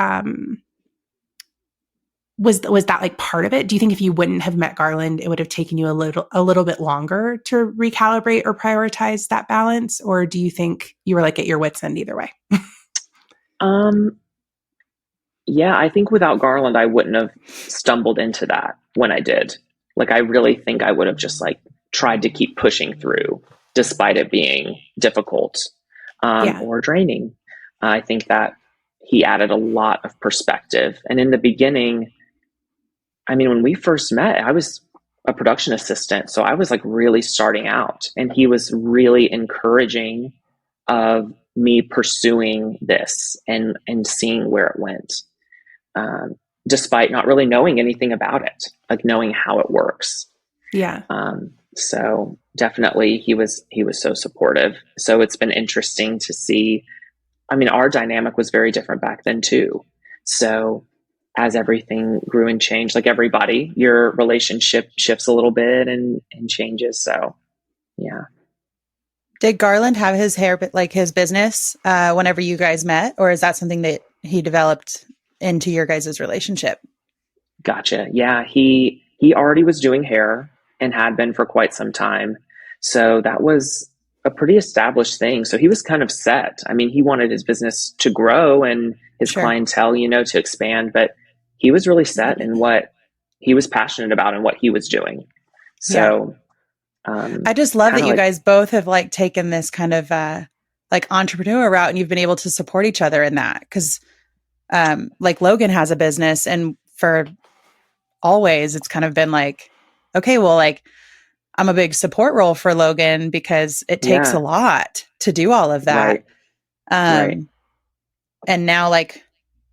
was that like part of it? Do you think if you wouldn't have met Garland, it would have taken you a little bit longer to recalibrate or prioritize that balance? Or do you think you were like at your wit's end either way? Yeah, I think without Garland, I wouldn't have stumbled into that when I did. Like, I really think I would have just like tried to keep pushing through despite it being difficult or draining. I think that he added a lot of perspective. And in the beginning, I mean, when we first met, I was a production assistant. So I was like really starting out, and he was really encouraging of me pursuing this and seeing where it went, despite not really knowing anything about it, like knowing how it works. Yeah. So definitely he was so supportive. So it's been interesting to see. I mean, our dynamic was very different back then too. So as everything grew and changed, like everybody, your relationship shifts a little bit and changes. So yeah. Did Garland have his hair, like his business, whenever you guys met, or is that something that he developed into your guys' relationship? Gotcha. Yeah. He already was doing hair and had been for quite some time. So that was a pretty established thing. So he was kind of set. I mean, he wanted his business to grow and his clientele, to expand, but he was really set in what he was passionate about and what he was doing. So I just love that you guys both have like taken this kind of like entrepreneur route, and you've been able to support each other in that. Because like Logan has a business, and for always it's kind of been like, okay, well, like I'm a big support role for Logan because it takes a lot to do all of that. Right. And now like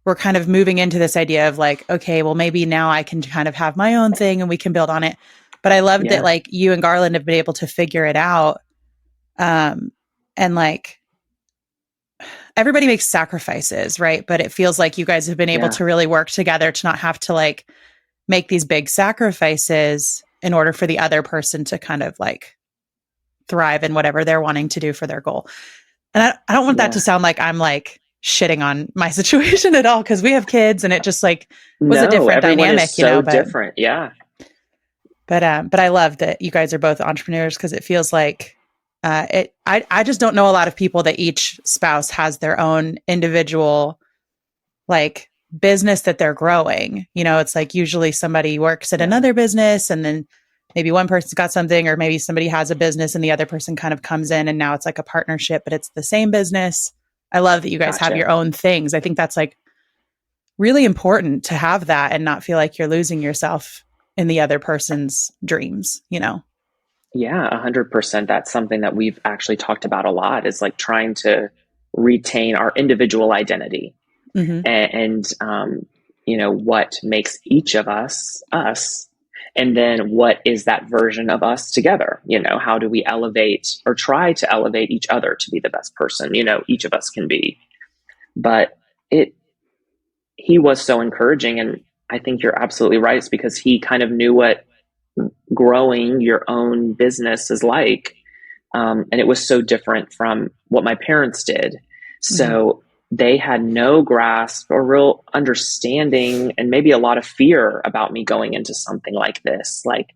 we're kind of moving into this idea of like, okay, well, maybe now I can kind of have my own thing and we can build on it. But I love that like you and Garland have been able to figure it out. And like everybody makes sacrifices, right? But it feels like you guys have been able to really work together to not have to like make these big sacrifices in order for the other person to kind of like thrive in whatever they're wanting to do for their goal. And I don't want that to sound like I'm like shitting on my situation at all, because we have kids and it just like was a different dynamic, but different. Yeah. But I love that you guys are both entrepreneurs, because it feels like I just don't know a lot of people that each spouse has their own individual like business that they're growing. It's like usually somebody works at another business, and then maybe one person's got something, or maybe somebody has a business and the other person kind of comes in and now it's like a partnership, but it's the same business. I love that you guys have your own things. I think that's like really important to have that and not feel like you're losing yourself in the other person's dreams, Yeah, 100%. That's something that we've actually talked about a lot, is like trying to retain our individual identity. Mm-hmm. And what makes each of us, and then what is that version of us together? How do we elevate or try to elevate each other to be the best person, each of us can be. But he was so encouraging, and I think you're absolutely right. It's because he kind of knew what growing your own business is like. And it was so different from what my parents did. So they had no grasp or real understanding, and maybe a lot of fear about me going into something like this, like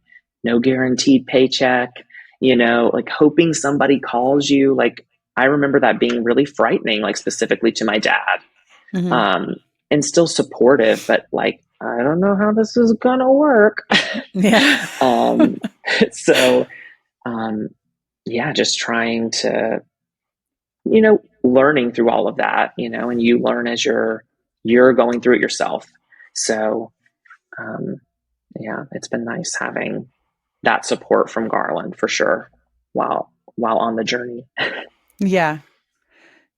no guaranteed paycheck, like hoping somebody calls you. Like, I remember that being really frightening, like specifically to my dad, and still supportive, but like, I don't know how this is going to work. Just trying to, learning through all of that, and you learn as you're going through it yourself. So, it's been nice having that support from Garland for sure while on the journey. Yeah.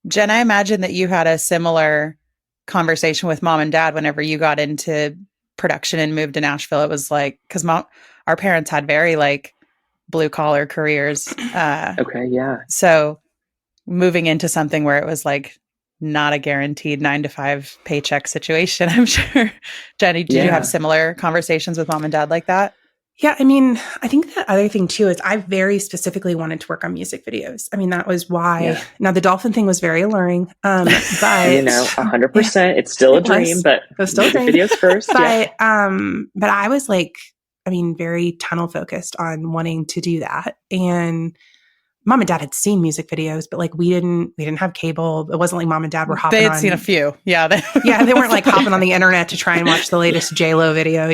Jen, I imagine that you had a similar conversation with mom and dad whenever you got into production and moved to Nashville. It was like, because our parents had very like blue collar careers. Okay. Yeah. So moving into something where it was like not a guaranteed 9-to-5 paycheck situation, I'm sure. Jenny, did you have similar conversations with mom and dad like that? Yeah. I mean, I think the other thing too is I very specifically wanted to work on music videos. I mean, that was why. Now the dolphin thing was very alluring, but 100%, it's still a dream, but it was still a dream. Videos first. But I was like, I mean, very tunnel focused on wanting to do that. And mom and dad had seen music videos, but like we didn't have cable. It wasn't like mom and dad were hopping on. They had seen a few. Yeah. They weren't like hopping on the internet to try and watch the latest J-Lo video,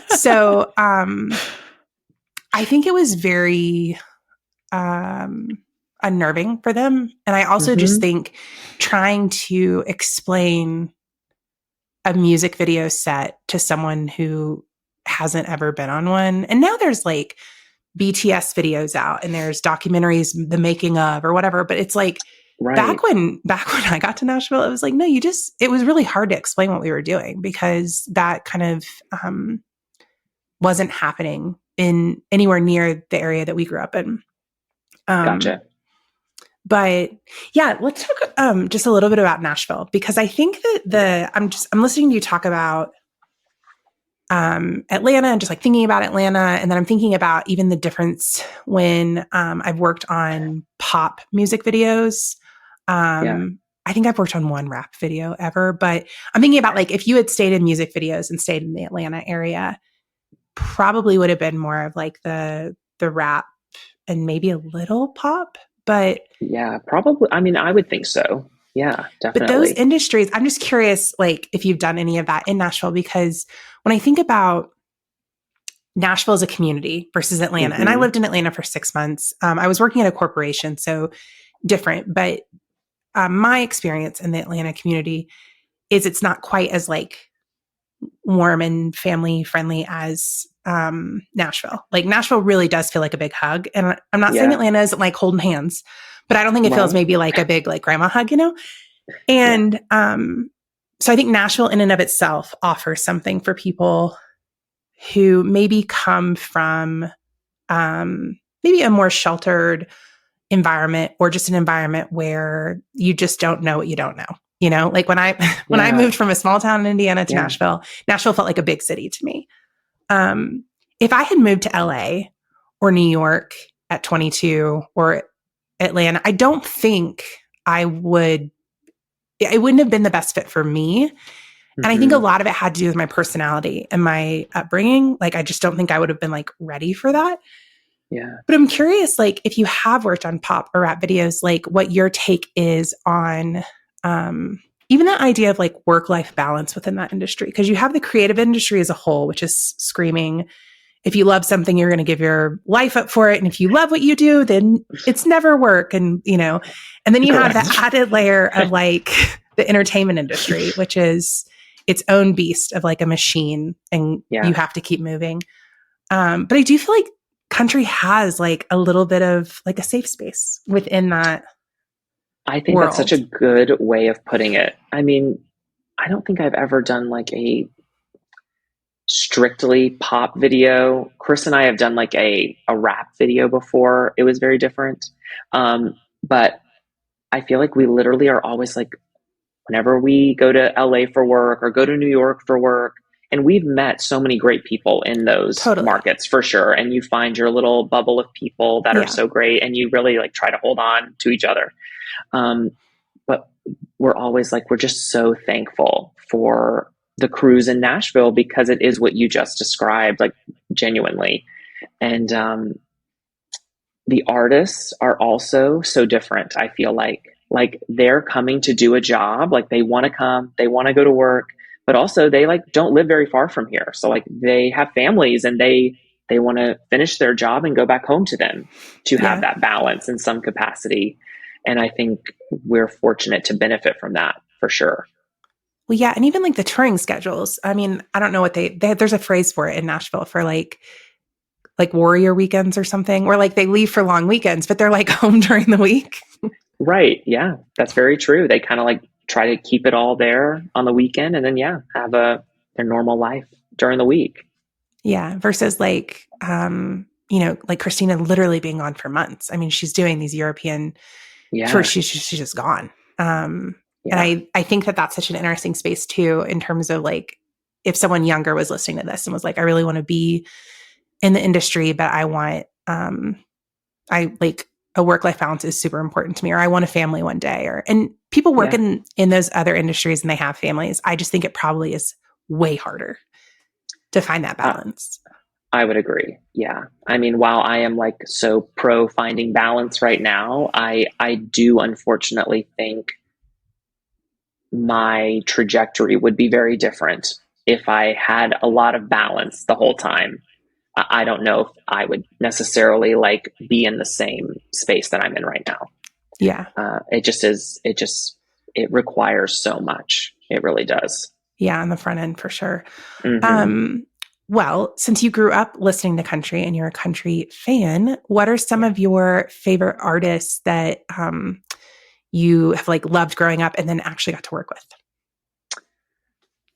So I think it was very unnerving for them. And I also just think trying to explain a music video set to someone who hasn't ever been on one. And now there's like BTS videos out and there's documentaries, the making of or whatever, but it's like, Right. back when I got to Nashville, it was like, no, it was really hard to explain what we were doing because that kind of wasn't happening in anywhere near the area that we grew up in. Gotcha. But yeah, let's talk just a little bit about Nashville, because I think that I'm listening to you talk about Atlanta and just like thinking about Atlanta. And then I'm thinking about even the difference when I've worked on pop music videos. I think I've worked on one rap video ever, but I'm thinking about like if you had stayed in music videos and stayed in the Atlanta area, probably would have been more of like the rap and maybe a little pop, but yeah, probably. I mean, I would think so. Yeah, definitely. But those industries, I'm just curious, like if you've done any of that in Nashville, because when I think about Nashville as a community versus Atlanta, and I lived in Atlanta for 6 months. I was working at a corporation, so different, but my experience in the Atlanta community is it's not quite as like warm and family friendly as Nashville. Like Nashville really does feel like a big hug. And I'm not saying Atlanta isn't like holding hands, but I don't think it feels maybe like a big like grandma hug, you know? And so I think Nashville in and of itself offers something for people who maybe come from maybe a more sheltered environment, or just an environment where you just don't know what you don't know. You know, like when I moved from a small town in Indiana to Nashville felt like a big city to me. If I had moved to LA or New York at 22 or Atlanta, I don't think it wouldn't have been the best fit for me. And I think a lot of it had to do with my personality and my upbringing. Like, I just don't think I would have been like ready for that. Yeah. But I'm curious, like, if you have worked on pop or rap videos, like what your take is on even that idea of like work-life balance within that industry. Because you have the creative industry as a whole, which is screaming, if you love something, you're going to give your life up for it. And if you love what you do, then it's never work. And, you know, and then you have the added layer of like the entertainment industry, which is its own beast of like a machine, and you have to keep moving. But I do feel like country has like a little bit of like a safe space within that. I think that's such a good way of putting it. I mean, I don't think I've ever done like a strictly pop video. Chris and I have done like a rap video before. It was very different. But I feel like we literally are always like, whenever we go to LA for work or go to New York for work, and we've met so many great people in those markets for sure. And you find your little bubble of people that are so great, and you really like try to hold on to each other. But we're always like, we're just so thankful for the crews in Nashville, because it is what you just described, like genuinely. And the artists are also so different. I feel like they're coming to do a job, like they want to come, they want to go to work, but also they like don't live very far from here. So like they have families, and they want to finish their job and go back home to them to have that balance in some capacity. And I think we're fortunate to benefit from that for sure. Well, yeah. And even like the touring schedules. I mean, I don't know what there's a phrase for it in Nashville for like warrior weekends or something, where like they leave for long weekends, but they're like home during the week. Right. Yeah, that's very true. They kind of like try to keep it all there on the weekend, and then have their normal life during the week. Yeah. Versus like, you know, like Christina literally being gone for months. I mean, she's doing these European tours. She's just gone. And I think that that's such an interesting space too, in terms of like, if someone younger was listening to this and was like, I really want to be in the industry, but I want, I like a work-life balance is super important to me, or I want a family one day, and people work in those other industries and they have families. I just think it probably is way harder to find that balance. I would agree. Yeah. I mean, while I am like so pro finding balance right now, I do unfortunately think my trajectory would be very different if I had a lot of balance the whole time. I don't know if I would necessarily like be in the same space that I'm in right now. Yeah. It requires so much. It really does. Yeah. On the front end for sure. Mm-hmm. Well, since you grew up listening to country and you're a country fan, what are some of your favorite artists that, you have like loved growing up and then actually got to work with?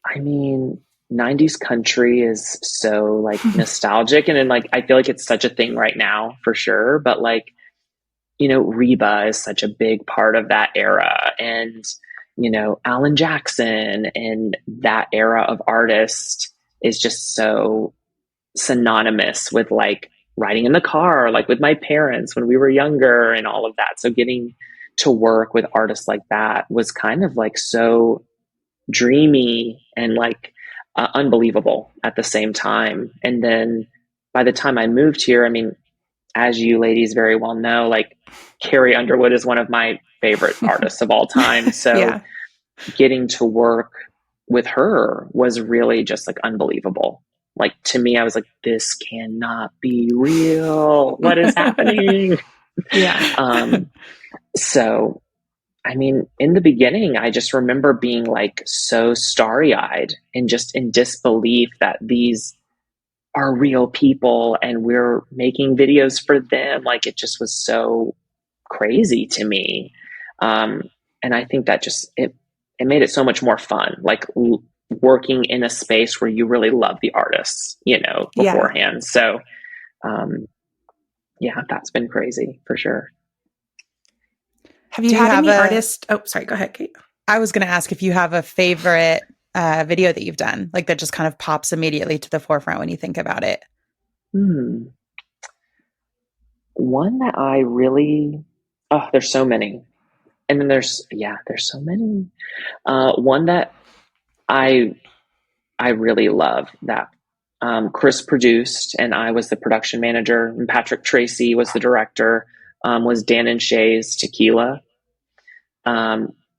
I mean, 90s country is so like nostalgic, and then like I feel like it's such a thing right now for sure, but like, you know, Reba is such a big part of that era, and you know, Alan Jackson and that era of artist is just so synonymous with like riding in the car, like with my parents when we were younger and all of that. So getting to work with artists like that was kind of like so dreamy and like unbelievable at the same time. And then by the time I moved here, I mean, as you ladies very well know, like Carrie Underwood is one of my favorite artists of all time. So Yeah. getting to work with her was really just like unbelievable. Like to me, I was like, this cannot be real. What is happening? Yeah. So, I mean, in the beginning, I just remember being like so starry eyed and just in disbelief that these are real people and we're making videos for them. Like it just was so crazy to me. And I think that just, it made it so much more fun, like working in a space where you really love the artists, you know, beforehand. Yeah. So, yeah, that's been crazy for sure. Have you had any artist? Oh, sorry. Go ahead, Kate. I was going to ask if you have a favorite video that you've done, like that just kind of pops immediately to the forefront when you think about it. One that I really, there's so many. And then there's so many. One that I really love that Chris produced and I was the production manager, and Patrick Tracy was the director, was Dan and Shay's Tequila.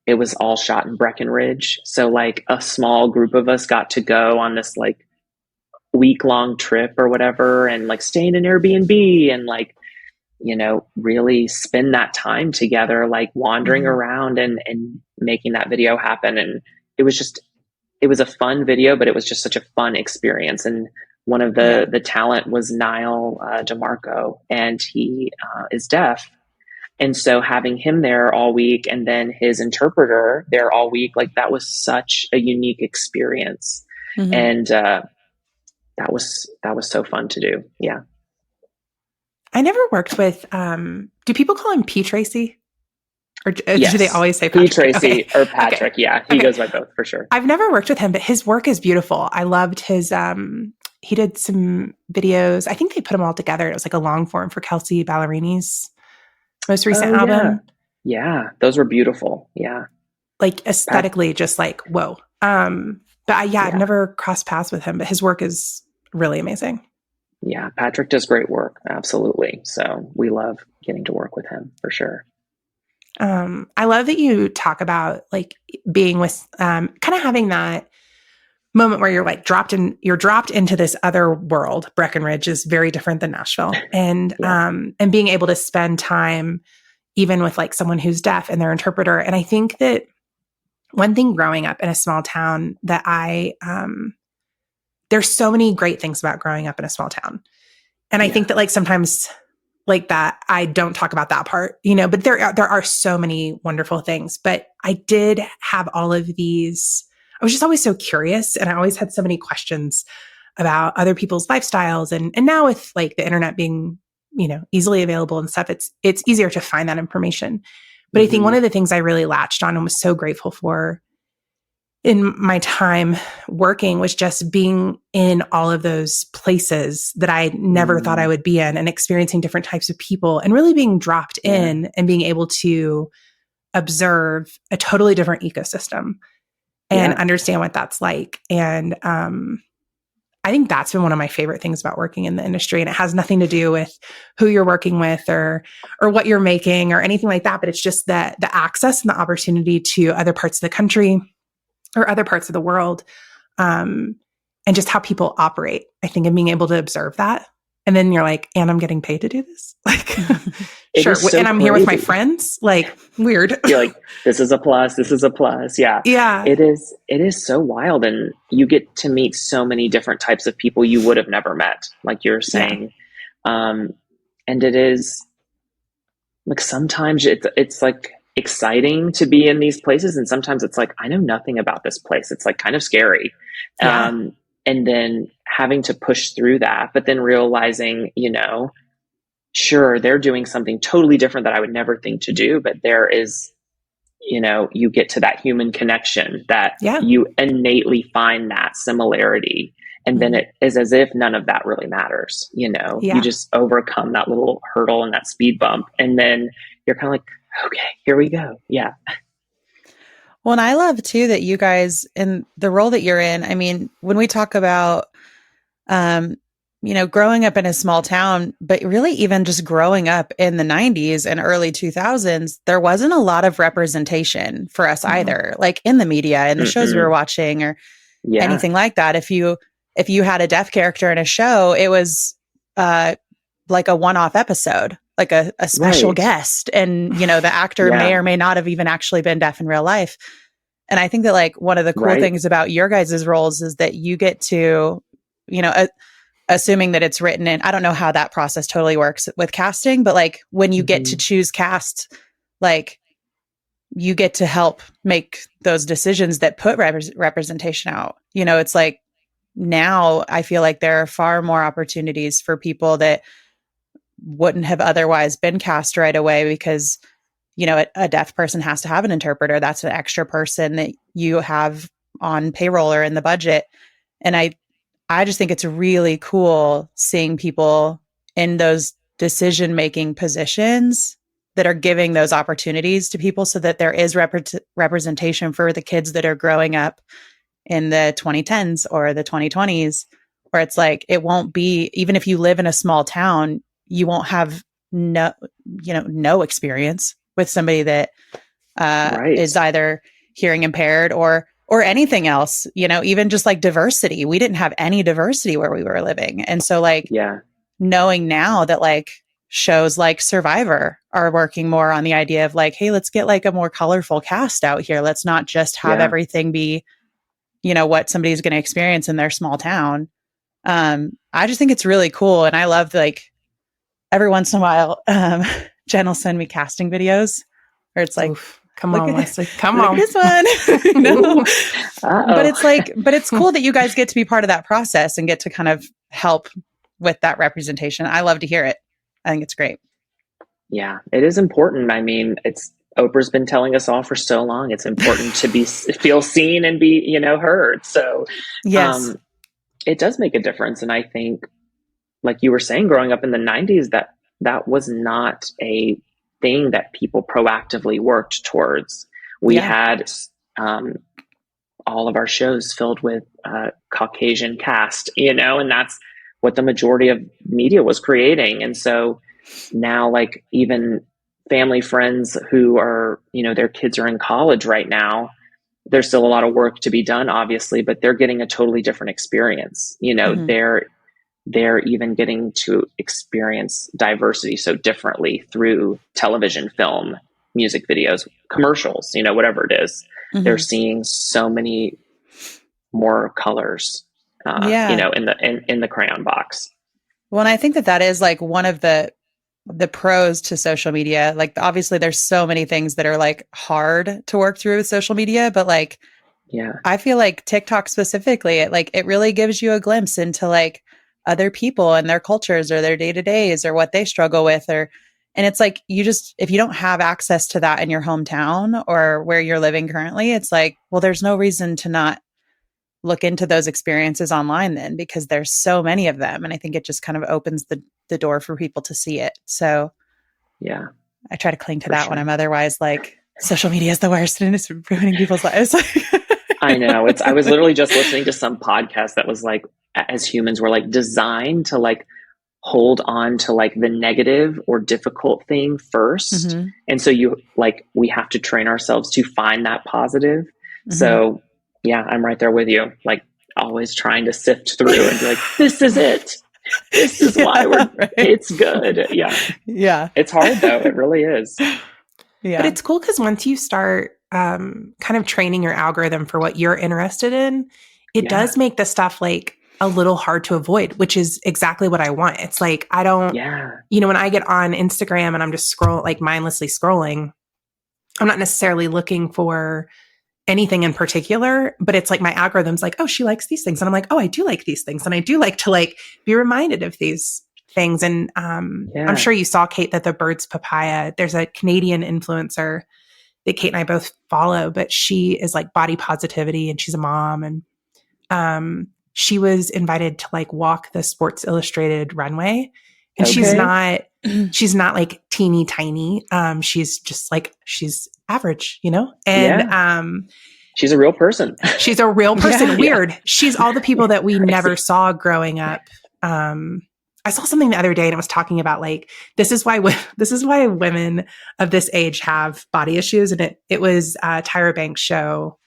It was all shot in Breckenridge. So like a small group of us got to go on this like week-long trip or whatever and like stay in an Airbnb and like, you know, really spend that time together, like wandering around and making that video happen. And it was a fun video, but it was just such a fun experience. And one of the talent was Niall DeMarco, and he is deaf. And so having him there all week and then his interpreter there all week, like that was such a unique experience. And that was so fun to do. Yeah. I never worked with, do people call him P. Tracy? Or yes. Do they always say Patrick? P. Tracy or Patrick. Okay. Yeah. He goes by both for sure. I've never worked with him, but his work is beautiful. I loved his, he did some videos. I think they put them all together. It was like a long form for Kelsey Ballerini's most recent album. Yeah. Those were beautiful. Yeah. Like aesthetically, just like, whoa. But I've never crossed paths with him, but his work is really amazing. Yeah, Patrick does great work. Absolutely. So we love getting to work with him for sure. I love that you talk about like being with, kind of having that moment where you're like dropped into this other world. Breckenridge is very different than Nashville, and being able to spend time even with like someone who's deaf and their interpreter. And I think that one thing growing up in a small town that there's so many great things about growing up in a small town. And I think that like sometimes like that, I don't talk about that part, you know, but there are so many wonderful things, but I did have all of these, I was just always so curious. And I always had so many questions about other people's lifestyles. And now with like the internet being, you know, easily available and stuff, it's easier to find that information. But I think one of the things I really latched on and was so grateful for in my time working was just being in all of those places that I never thought I would be in and experiencing different types of people and really being dropped in and being able to observe a totally different ecosystem and understand what that's like. And I think that's been one of my favorite things about working in the industry. And it has nothing to do with who you're working with or what you're making or anything like that. But it's just that the access and the opportunity to other parts of the country or other parts of the world, and just how people operate, I think, and being able to observe that. And then you're like, and I'm getting paid to do this? Like, sure. So and I'm crazy. Here with my friends. Like, weird. You're like, this is a plus. This is a plus. Yeah. Yeah. It is so wild. And you get to meet so many different types of people you would have never met, like you're saying. Yeah. And it is like, sometimes it's like, exciting to be in these places. And sometimes it's like, I know nothing about this place. It's like kind of scary. Yeah. And then having to push through that, but then realizing, you know, sure, they're doing something totally different that I would never think to do, but there is, you know, you get to that human connection that you innately find that similarity. And then it is as if none of that really matters. You know, you just overcome that little hurdle and that speed bump. And then you're kind of like, okay, here we go. Yeah. Well, and I love too that you guys, in the role that you're in, I mean, when we talk about, you know, growing up in a small town, but really even just growing up in the 90s and early 2000s, there wasn't a lot of representation for us either, like in the media and the shows we were watching or anything like that. If you had a deaf character in a show, it was like a one-off episode, like a special guest. And, you know, the actor may or may not have even actually been deaf in real life. And I think that like one of the cool things about your guys' roles is that you get to, you know, assuming that it's written in, I don't know how that process totally works with casting, but like when you get to choose cast, like you get to help make those decisions that put representation out. You know, it's like now I feel like there are far more opportunities for people that wouldn't have otherwise been cast right away because, you know, a deaf person has to have an interpreter. That's an extra person that you have on payroll or in the budget. And I just think it's really cool seeing people in those decision-making positions that are giving those opportunities to people so that there is representation for the kids that are growing up in the 2010s or the 2020s, where it's like, it won't be, even if you live in a small town, you won't have no experience with somebody that is either hearing impaired or anything else, you know, even just like diversity. We didn't have any diversity where we were living. And so like, knowing now that like shows like Survivor are working more on the idea of like, hey, let's get like a more colorful cast out here. Let's not just have everything be, you know, what somebody's going to experience in their small town. I just think it's really cool. And I love like every once in a while, Jen will send me casting videos where it's like, oof. Come on, Wesley. Come on. This one. No. But it's like, but it's cool that you guys get to be part of that process and get to kind of help with that representation. I love to hear it. I think it's great. Yeah, it is important. I mean, Oprah's been telling us all for so long. It's important to feel seen and be, you know, heard. So yes, it does make a difference. And I think, like you were saying, growing up in the 90s, that was not a thing that people proactively worked towards. We had all of our shows filled with Caucasian cast, you know, and that's what the majority of media was creating. And so now, like, even family friends who are, you know, their kids are in college right now, there's still a lot of work to be done, obviously, but they're getting a totally different experience. You know, they're even getting to experience diversity so differently through television, film, music videos, commercials, you know, whatever it is. They're seeing so many more colors, you know, in the crayon box. Well, and I think that is like one of the pros to social media. Like, obviously there's so many things that are like hard to work through with social media, but like, I feel like TikTok specifically, it really gives you a glimpse into like other people and their cultures or their day-to-days or what they struggle with, and it's like, if you don't have access to that in your hometown or where you're living currently, it's like, well, there's no reason to not look into those experiences online then, because there's so many of them. And I think it just kind of opens the door for people to see it. So I try to cling to that when I'm otherwise like, social media is the worst and it's ruining people's lives. I know. I was literally just listening to some podcast that was like, as humans, we're like designed to like hold on to like the negative or difficult thing first. And so we have to train ourselves to find that positive. So yeah, I'm right there with you. Like, always trying to sift through and be like, this is it. This is why it's good. Yeah. It's hard though. It really is. Yeah. But it's cool because once you start kind of training your algorithm for what you're interested in, it does make the stuff like a little hard to avoid, which is exactly what I want. It's like, I don't, you know, when I get on Instagram and I'm just mindlessly scrolling, I'm not necessarily looking for anything in particular, but it's like my algorithm's like, oh, she likes these things. And I'm like, oh, I do like these things. And I do like to like be reminded of these things. And I'm sure you saw, Kate, that the Birds Papaya, there's a Canadian influencer that Kate and I both follow, but she is like body positivity and she's a mom. And she was invited to like walk the Sports Illustrated runway. And she's not like teeny tiny. She's just like, she's average, you know? And she's a real person. She's a real person. Weird. She's all the people that we never saw growing up. I saw something the other day and it was talking about like, this is why women of this age have body issues. And it was Tyra Banks' show.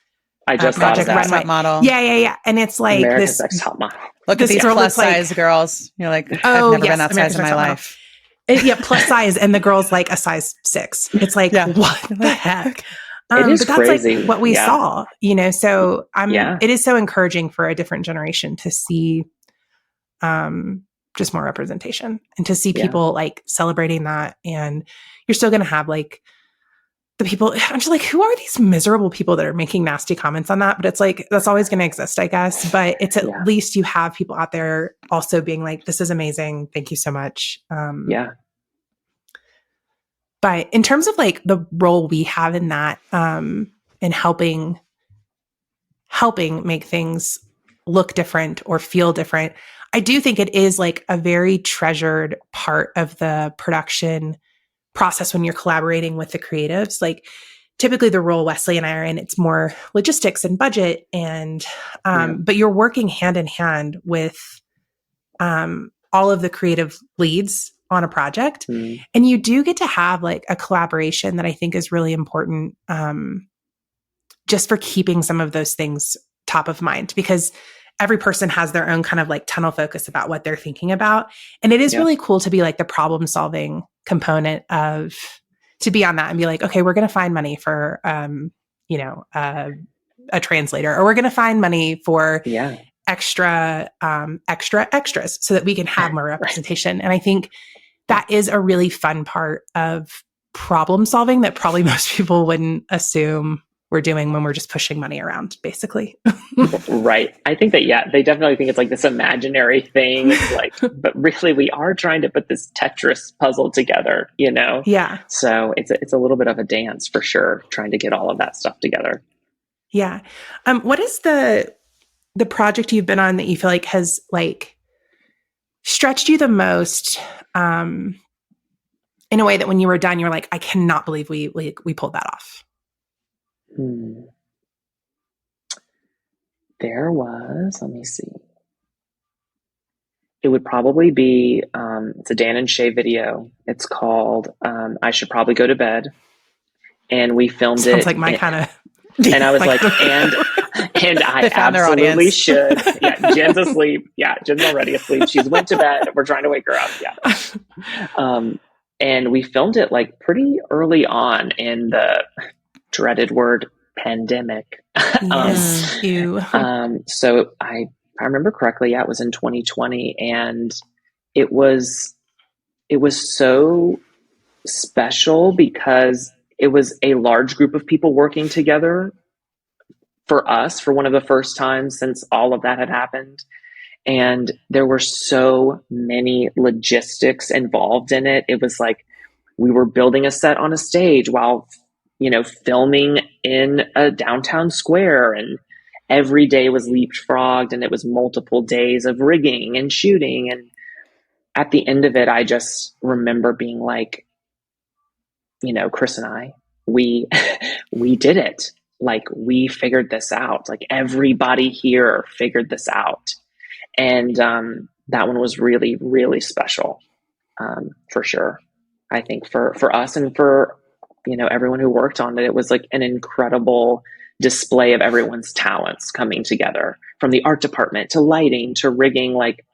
I just thought of that. Top model. Yeah. And it's like America's Next Top Model. Look at these plus size girls. You're like, I've never been that size in my life. Plus size. And the girl's like a size 6. It's like, what the heck? It is but crazy. That's like what we saw, you know? So it is so encouraging for a different generation to see, just more representation and to see people like celebrating that. And you're still going to have like the people, I'm just like, who are these miserable people that are making nasty comments on that? But it's like, that's always going to exist, I guess. But it's at least you have people out there also being like, this is amazing. Thank you so much. But in terms of like the role we have in that, in helping make things look different or feel different, I do think it is like a very treasured part of the production process when you're collaborating with the creatives. Like typically the role Wesley and I are in, it's more logistics and budget and, but you're working hand in hand with, all of the creative leads on a project. And you do get to have like a collaboration that I think is really important, just for keeping some of those things top of mind, because every person has their own kind of like tunnel focus about what they're thinking about. And it is really cool to be like the problem solving component of, to be on that and be like, okay, we're going to find money for, a translator, or we're going to find money for extras so that we can have more representation. And I think that is a really fun part of problem solving that probably most people wouldn't assume we're doing when we're just pushing money around, basically. Right. I think that, they definitely think it's like this imaginary thing. It's like, but really we are trying to put this Tetris puzzle together, you know? Yeah. So it's a little bit of a dance for sure, trying to get all of that stuff together. Yeah. What is the project you've been on that you feel like has like stretched you the most, in a way that when you were done, you were like, I cannot believe we pulled that off? There was, let me see. It would probably be, it's a Dan and Shay video. It's called, I Should Probably Go to Bed. And we filmed it. Sounds like my kind of. And I was like, and I absolutely should. Yeah, Jen's asleep. Yeah, Jen's already asleep. She's went to bed. We're trying to wake her up. Yeah. And we filmed it like pretty early on in the dreaded word pandemic. Yes. So if I remember correctly, it was in 2020, and it was so special because it was a large group of people working together for us for one of the first times since all of that had happened. And there were so many logistics involved in it. It was like we were building a set on a stage while, filming in a downtown square, and every day was leapfrogged, and it was multiple days of rigging and shooting. And at the end of it, I just remember being like, Chris and I, we did it. Like, we figured this out. Like, everybody here figured this out. And that one was really, really special, for sure. I think for us and for, everyone who worked on it, it was like an incredible display of everyone's talents coming together, from the art department to lighting to rigging. Like,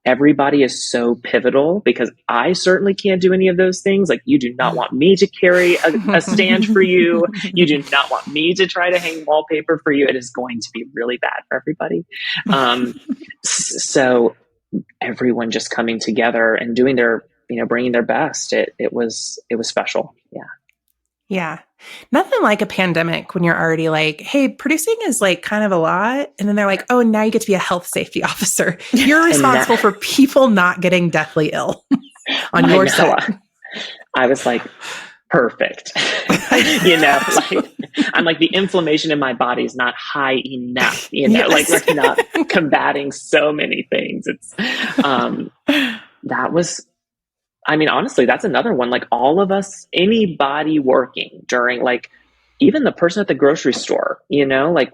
everybody is so pivotal, because I certainly can't do any of those things. Like, you do not want me to carry a stand for you. You do not want me to try to hang wallpaper for you. It is going to be really bad for everybody. So everyone just coming together and doing their, bringing their best. It was special. Yeah. Yeah. Nothing like a pandemic when you're already like, hey, producing is like kind of a lot. And then they're like, oh, now you get to be a health safety officer. You're responsible for people not getting deathly ill on your set. I was like, perfect. You know, like I'm like, the inflammation in my body is not high enough, you know, like we're not combating so many things. It's that was, I mean, honestly, that's another one. Like all of us, anybody working during, like even the person at the grocery store, you know, like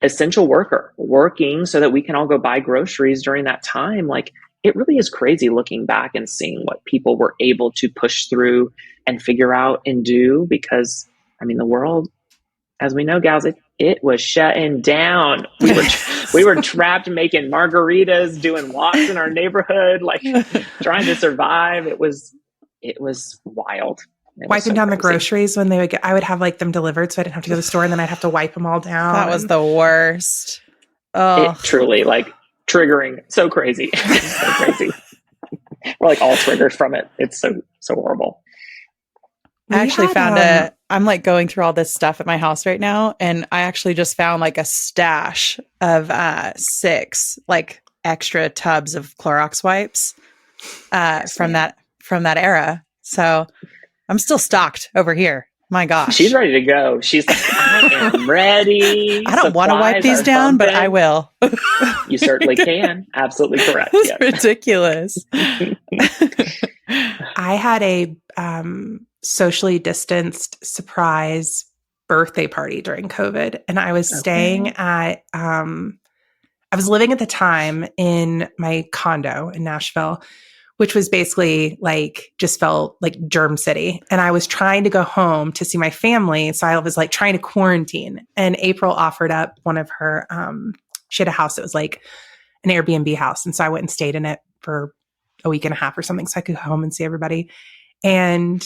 essential worker working so that we can all go buy groceries during that time. Like it really is crazy looking back and seeing what people were able to push through and figure out and do, because I mean, the world, as we know, gals, it was shutting down. We were trapped making margaritas, doing walks in our neighborhood, like trying to survive. It was wild. Wiping down the groceries when they would I would have like them delivered so I didn't have to go to the store, and then I'd have to wipe them all down. That was the worst. Oh, it truly like triggering. So crazy. So crazy. We're like all triggered from it. It's so foreable. I actually found I'm like going through all this stuff at my house right now, and I actually just found like a stash of 6 like extra tubs of Clorox wipes from that era. So I'm still stocked over here. My gosh. She's ready to go. She's like, I am ready. I don't want to wipe these down, but I will. You certainly can. Absolutely correct. It's ridiculous. I had a socially distanced surprise birthday party during COVID, and I was staying at I was living at the time in my condo in Nashville, which was basically like just felt like germ city, and I was trying to go home to see my family, so I was like trying to quarantine, and April offered up one of her she had a house that was like an Airbnb house, and so I went and stayed in it for a week and a half or something so I could go home and see everybody. And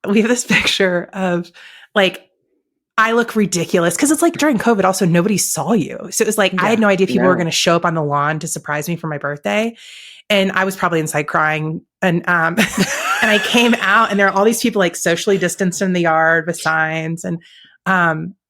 we have this picture of like, I look ridiculous because it's like during COVID also nobody saw you. So it was like, I had no idea people were going to show up on the lawn to surprise me for my birthday. And I was probably inside crying. And and I came out and there are all these people like socially distanced in the yard with signs. And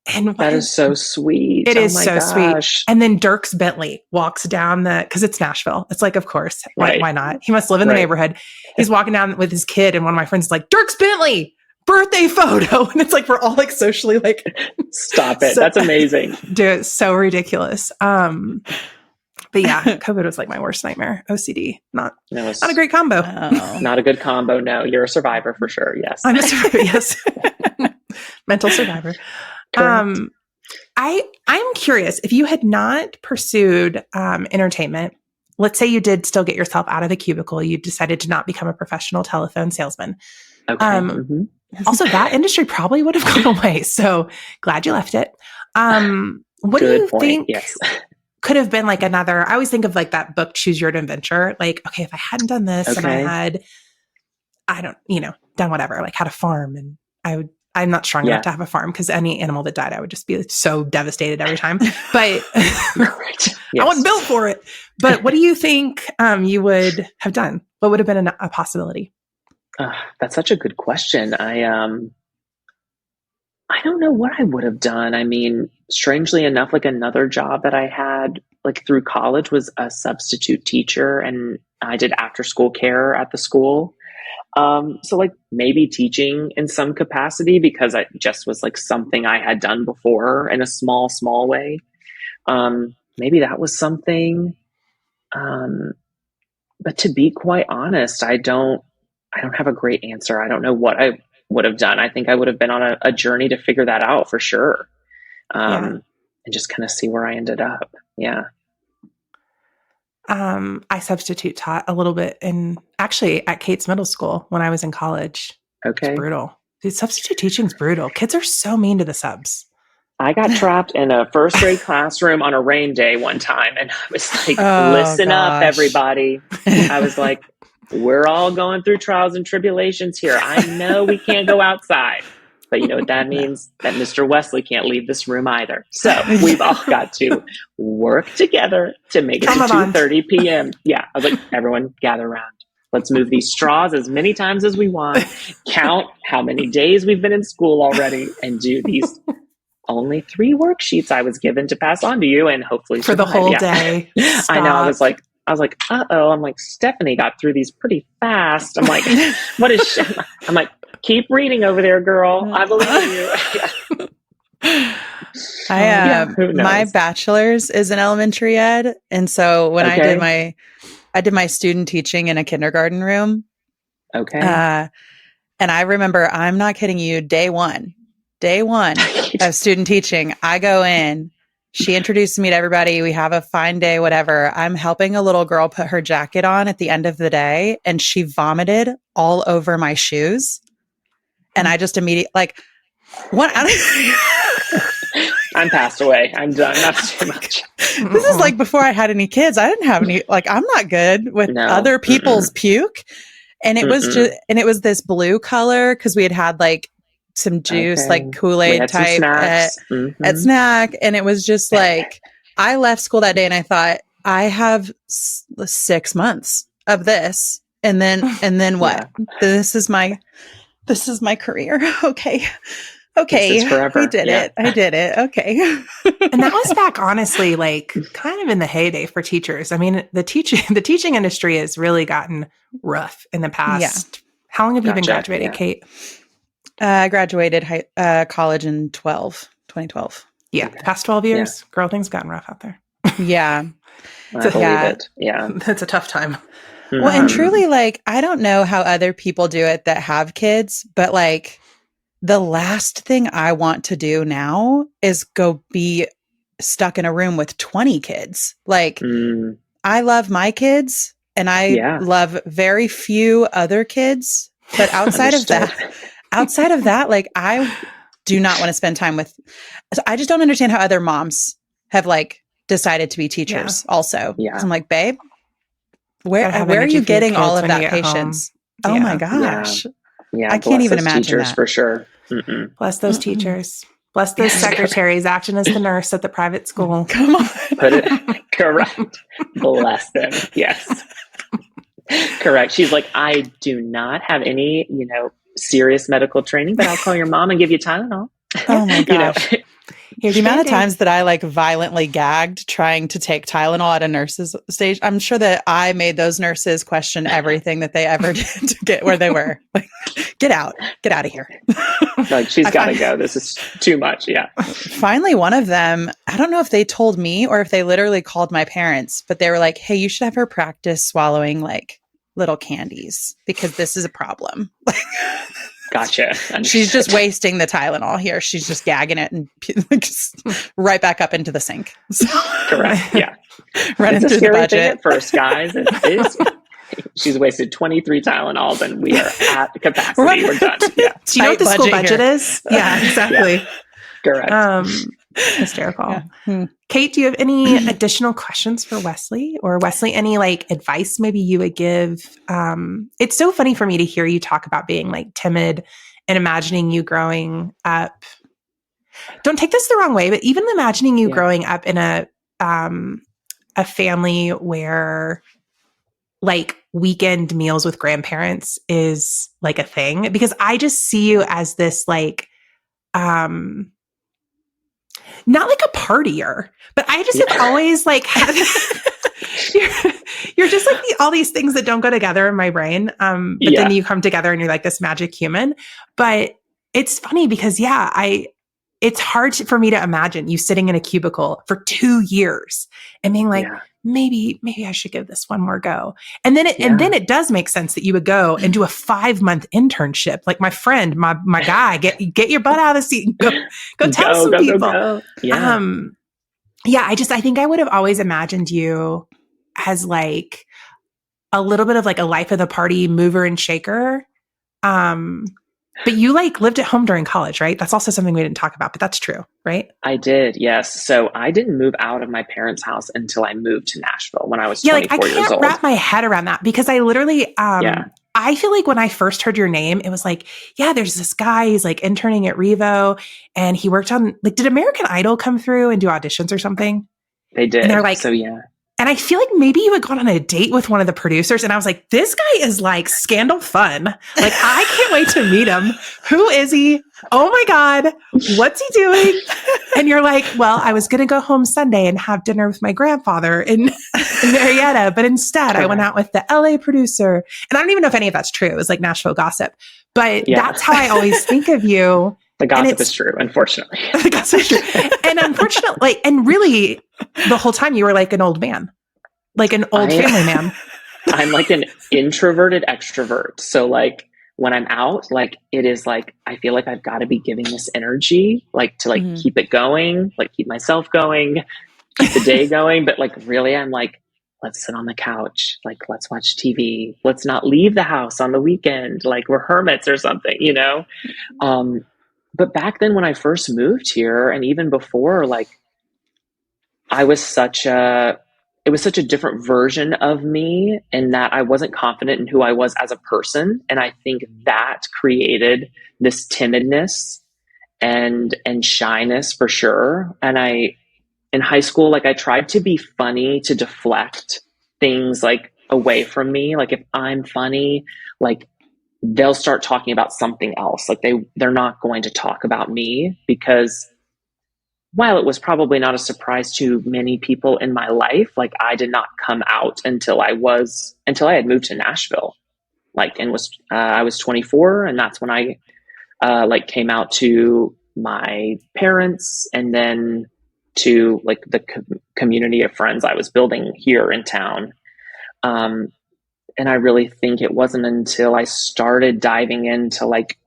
that is so sweet. It is so sweet. And then Dierks Bentley walks down because it's Nashville. It's like, of course, why not? He must live in the neighborhood. He's walking down with his kid, and one of my friends is like, Dierks Bentley, birthday photo. And it's like, we're all like socially like, stop it. That's amazing. Dude, it's so ridiculous. But yeah, COVID was like my worst nightmare. OCD, not a great combo. Not a good combo. No, you're a survivor for sure. Yes. I'm a survivor. Yes. Mental survivor. I'm curious, if you had not pursued entertainment, let's say you did still get yourself out of the cubicle, you decided to not become a professional telephone salesman. Okay. Also, that industry probably would have gone away. So glad you left it. What do you think could have been like another? I always think of like that book, Choose Your Adventure. Like, okay, if I hadn't done this and I had, done whatever, like had a farm, and I'm not strong enough to have a farm because any animal that died, I would just be so devastated every time. But I wasn't built for it. But what do you think you would have done? What would have been a possibility? That's such a good question. I don't know what I would have done. I mean, strangely enough, like another job that I had like through college was a substitute teacher, and I did after school care at the school. So like maybe teaching in some capacity, because I just was like something I had done before in a small way. Maybe that was something. But to be quite honest, I don't have a great answer. I don't know what I would have done. I think I would have been on a journey to figure that out for sure. And just kind of see where I ended up. Yeah. I substitute taught a little bit actually at Kate's middle school when I was in college. Okay. It's brutal. Dude, substitute teaching is brutal. Kids are so mean to the subs. I got trapped in a first grade classroom on a rain day one time, and I was like, listen up, everybody. I was like, we're all going through trials and tribulations here. I know we can't go outside, but you know what that means? That Mr. Wesley can't leave this room either. So we've all got to work together to make it to 2:30 p.m. Yeah. I was like, everyone gather around. Let's move these straws as many times as we want, count how many days we've been in school already, and do these only 3 worksheets I was given to pass on to you, and hopefully for the survive. whole day. I know. I Stop. was like, uh-oh. I'm like, Stephanie got through these pretty fast. I'm like, what is she? I'm like, keep reading over there, girl. I believe in you. My bachelor's is in elementary ed. And so when I did my student teaching in a kindergarten room. Okay. And I remember, I'm not kidding you, day one of student teaching, I go in, she introduced me to everybody. We have a fine day, whatever. I'm helping a little girl put her jacket on at the end of the day, and she vomited all over my shoes. And I just immediately, like, what? I'm passed away. I'm done. Not too much. This is like before I had any kids. I didn't have any, like, I'm not good with other people's puke. And it was just, and it was this blue color because we had like some juice, like Kool-Aid type at snack. And it was just like, I left school that day and I thought, I have 6 months of this. And then what? This is my career. Okay. We did it. I did it. Okay. And that was back, honestly, like kind of in the heyday for teachers. I mean, the teaching industry has really gotten rough in the past. Yeah. How long have you been graduated, Kate? I graduated college in 2012. Yeah. The past 12 years, girl, things gotten rough out there. Yeah. I believe it. Yeah. That's a tough time. Well, and truly, like, I don't know how other people do it that have kids, but like, the last thing I want to do now is go be stuck in a room with 20 kids. Like, I love my kids and I love very few other kids. But outside of that, like, I do not want to spend time with, I just don't understand how other moms have like decided to be teachers also. Yeah. I'm like, babe, where are you getting all of that patience? Oh my gosh. Yeah, I can't even imagine teachers that. For sure. Bless those teachers. Bless those secretaries acting as the nurse at the private school. Come on. Put it correct. Bless them. Yes. Correct. She's like, I do not have any, serious medical training, but I'll call your mom and give you Tylenol. Oh my gosh. The amount of times that I like violently gagged trying to take Tylenol at a nurse's stage, I'm sure that I made those nurses question everything that they ever did to get where they were. Like, get out of here. Like, she's got to go. This is too much. Yeah. Finally, one of them, I don't know if they told me or if they literally called my parents, but they were like, hey, you should have her practice swallowing like little candies because this is a problem. Gotcha. She's just wasting the Tylenol here. She's just gagging it and right back up into the sink. So, correct. Yeah. Running through the budget. At first, guys. She's wasted 23 Tylenols and we are at capacity. We're done. Yeah. Do you know what the school budget is? Yeah, exactly. Yeah. Correct. Hysterical. Yeah. Kate, do you have any additional questions for Wesley? Or Wesley, any like advice maybe you would give? It's so funny for me to hear you talk about being like timid and imagining you growing up. Don't take this the wrong way, but even imagining you growing up in a family where like weekend meals with grandparents is like a thing, because I just see you as this like, not like a partier, but I just have always like had, you're just like all these things that don't go together in my brain. But then you come together and you're like this magic human. But it's funny because it's hard for me to imagine you sitting in a cubicle for 2 years and being like, maybe I should give this one more go. And then it does make sense that you would go and do a 5-month internship. Like my friend, my guy, get your butt out of the seat and go tell some people. Go. Yeah. I think I would have always imagined you as like a little bit of like a life of the party mover and shaker. But you like lived at home during college, right? That's also something we didn't talk about, but that's true, right? I did, yes. So I didn't move out of my parents' house until I moved to Nashville when I was 24 years old. I can't wrap my head around that because I literally, I feel like when I first heard your name, it was like, there's this guy, he's like interning at Revo and he worked on, like, did American Idol come through and do auditions or something? They did. And they're like, so yeah. And I feel like maybe you had gone on a date with one of the producers, and I was like, this guy is like scandal fun. Like, I can't wait to meet him. Who is he? Oh my God, what's he doing? And you're like, well, I was going to go home Sunday and have dinner with my grandfather in Marietta, but instead I went out with the LA producer. And I don't even know if any of that's true. It was like Nashville gossip, but that's how I always think of you. The gossip is true, unfortunately. The gossip is true. And unfortunately, and really the whole time you were like an old man, like an old family man. I'm like an introverted extrovert. So like when I'm out, like it is like, I feel like I've got to be giving this energy, like to like keep it going, like keep myself going, keep the day going. But like really I'm like, let's sit on the couch. Like, let's watch TV. Let's not leave the house on the weekend. Like we're hermits or something, you know? But back then when I first moved here and even before, like it was such a different version of me in that I wasn't confident in who I was as a person. And I think that created this timidness and shyness for sure. And in high school, like I tried to be funny to deflect things like away from me. Like if I'm funny, like they'll start talking about something else. Like they're not going to talk about me, because while it was probably not a surprise to many people in my life, like I did not come out until I had moved to Nashville, like, and I was 24. And that's when I like came out to my parents and then to like the community of friends I was building here in town. And I really think it wasn't until I started diving into like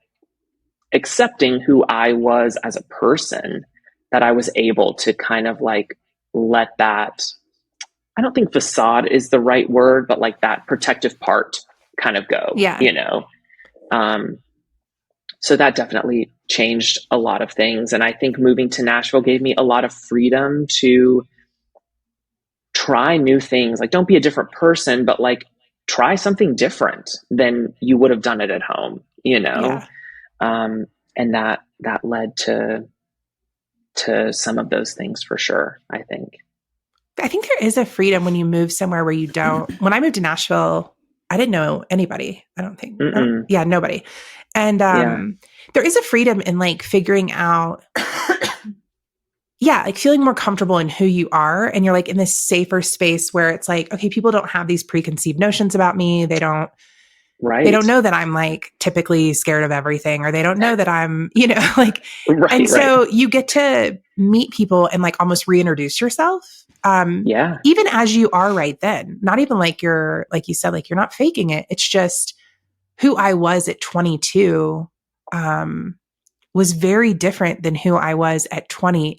accepting who I was as a person that I was able to kind of like let that, I don't think facade is the right word, but like that protective part kind of go, you know? So that definitely changed a lot of things. And I think moving to Nashville gave me a lot of freedom to try new things. Like don't be a different person, but like try something different than you would have done it at home, you know? And that led to some of those things for sure, I think. I think there is a freedom when you move somewhere where you don't. When I moved to Nashville, I didn't know anybody. I don't think. Nobody. And there is a freedom in like figuring out, like feeling more comfortable in who you are. And you're like in this safer space where it's like, okay, people don't have these preconceived notions about me. They don't know that I'm like typically scared of everything, or they don't know that I'm, you know, like, so you get to meet people and like almost reintroduce yourself. Even as you are right then, not even like you're, like you said, like you're not faking it. It's just who I was at 22, was very different than who I was at 20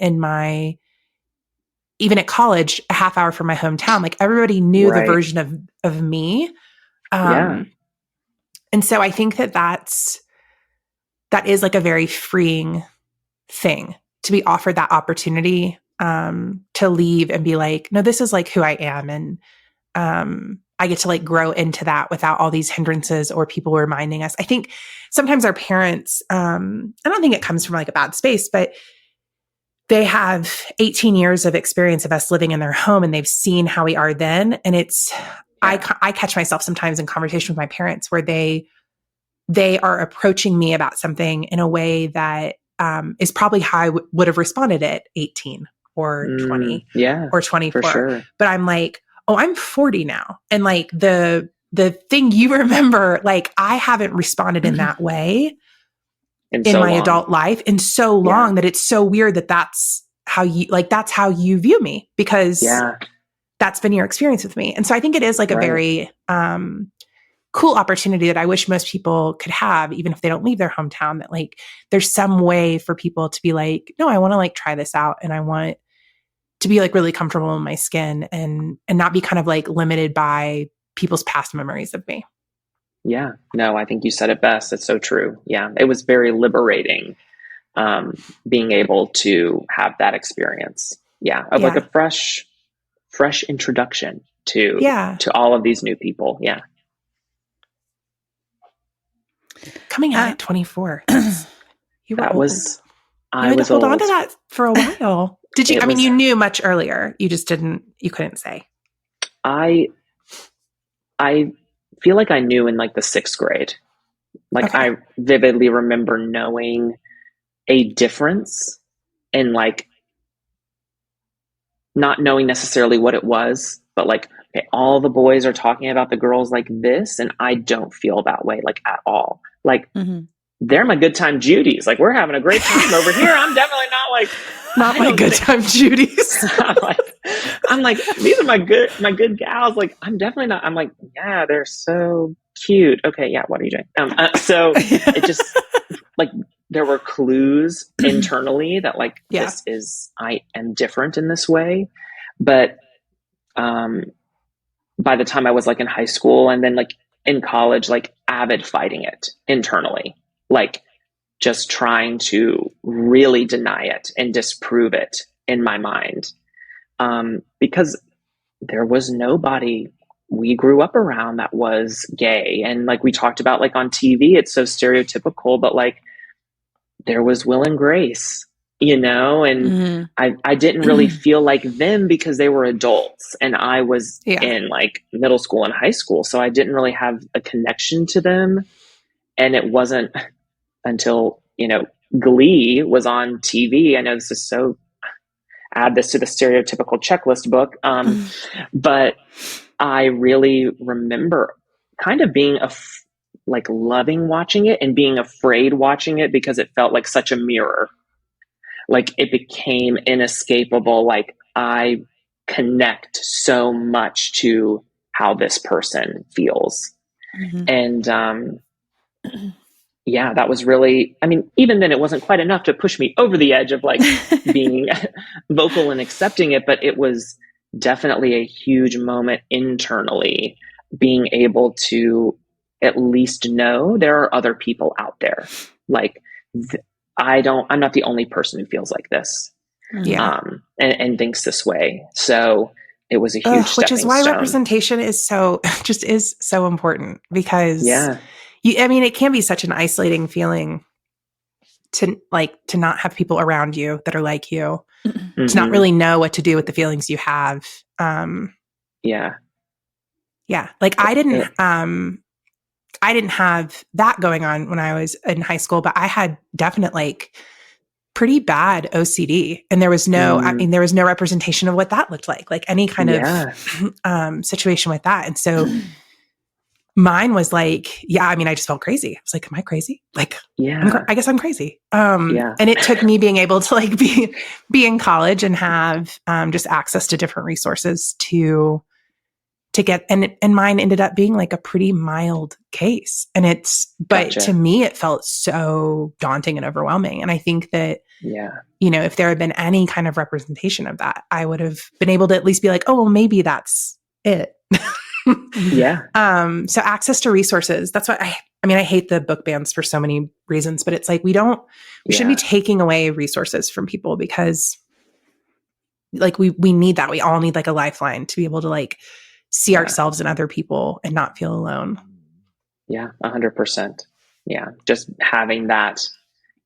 even at college, a half hour from my hometown. Like everybody knew the version of me. And so I think that is like a very freeing thing to be offered that opportunity to leave and be like, no, this is like who I am. And I get to like grow into that without all these hindrances or people reminding us. I think sometimes our parents, I don't think it comes from like a bad space, but they have 18 years of experience of us living in their home and they've seen how we are then. And I catch myself sometimes in conversation with my parents where they are approaching me about something in a way that is probably how I would have responded at 18 or 20 or 24. For sure. But I'm like, oh, I'm 40 now. And like the thing you remember, like I haven't responded in that way in my adult life in so long that it's so weird that that's how you view me, because that's been your experience with me. And so I think it is like a very cool opportunity that I wish most people could have, even if they don't leave their hometown, that like there's some way for people to be like, no, I want to like try this out and I want to be like really comfortable in my skin and not be kind of like limited by people's past memories of me. Yeah, no, I think you said it best. It's so true. Yeah. It was very liberating, being able to have that experience. Like a fresh introduction to all of these new people. Yeah. Coming out at 24. You were old. I had was to hold old. on to that for a while. Did you? You knew much earlier. You just couldn't say. I feel like I knew in like the 6th grade. Like Okay. I vividly remember knowing a difference in like not knowing necessarily what it was, but like, okay, all the boys are talking about the girls like this, and I don't feel that way like at all. Like they're my good time Judies. Like we're having a great time over here. I'm definitely not like not my good time Judies. I'm like, these are my good gals. Like I'm definitely not. I'm like, yeah, they're so cute. Okay, yeah. What are you doing? So it just like there were clues internally that like this is I am different in this way, but by the time I was like in high school and then like in college, like avid fighting it internally, like just trying to really deny it and disprove it in my mind. Because there was nobody we grew up around that was gay. And like we talked about, like on TV, it's so stereotypical, but like there was Will and Grace, you know, and I didn't really feel like them because they were adults and I was in like middle school and high school. So I didn't really have a connection to them. And it wasn't until, you know, Glee was on TV. I know this is so, add this to the stereotypical checklist book. But I really remember kind of being like loving watching it and being afraid watching it because it felt like such a mirror. Like it became inescapable. Like I connect so much to how this person feels. And yeah, that was really, I mean, even then it wasn't quite enough to push me over the edge of like being vocal and accepting it, but it was definitely a huge moment internally, being able to at least know there are other people out there. Like I'm not the only person who feels like this. And thinks this way. So it was a huge which is why stone. representation is so important because I mean, it can be such an isolating feeling to not have people around you that are like you, to not really know what to do with the feelings you have. Like I didn't have that going on when I was in high school, but I had definite like pretty bad OCD, and there was no, I mean, there was no representation of what that looked like any kind of situation with that. And so mine was like, I mean, I just felt crazy. I was like, am I crazy? Like, I guess I'm crazy. And it took me being able to like be in college and have just access to different resources to get, and mine ended up being like a pretty mild case. And but to me, it felt so daunting and overwhelming. And I think that, you know, if there had been any kind of representation of that, I would have been able to at least be like, oh, well, maybe that's it. So access to resources. That's what I mean, I hate the book bans for so many reasons, but it's like, we shouldn't be taking away resources from people because like we need that. We all need like a lifeline to be able to like see ourselves in other people and not feel alone. 100%. Yeah. Just having that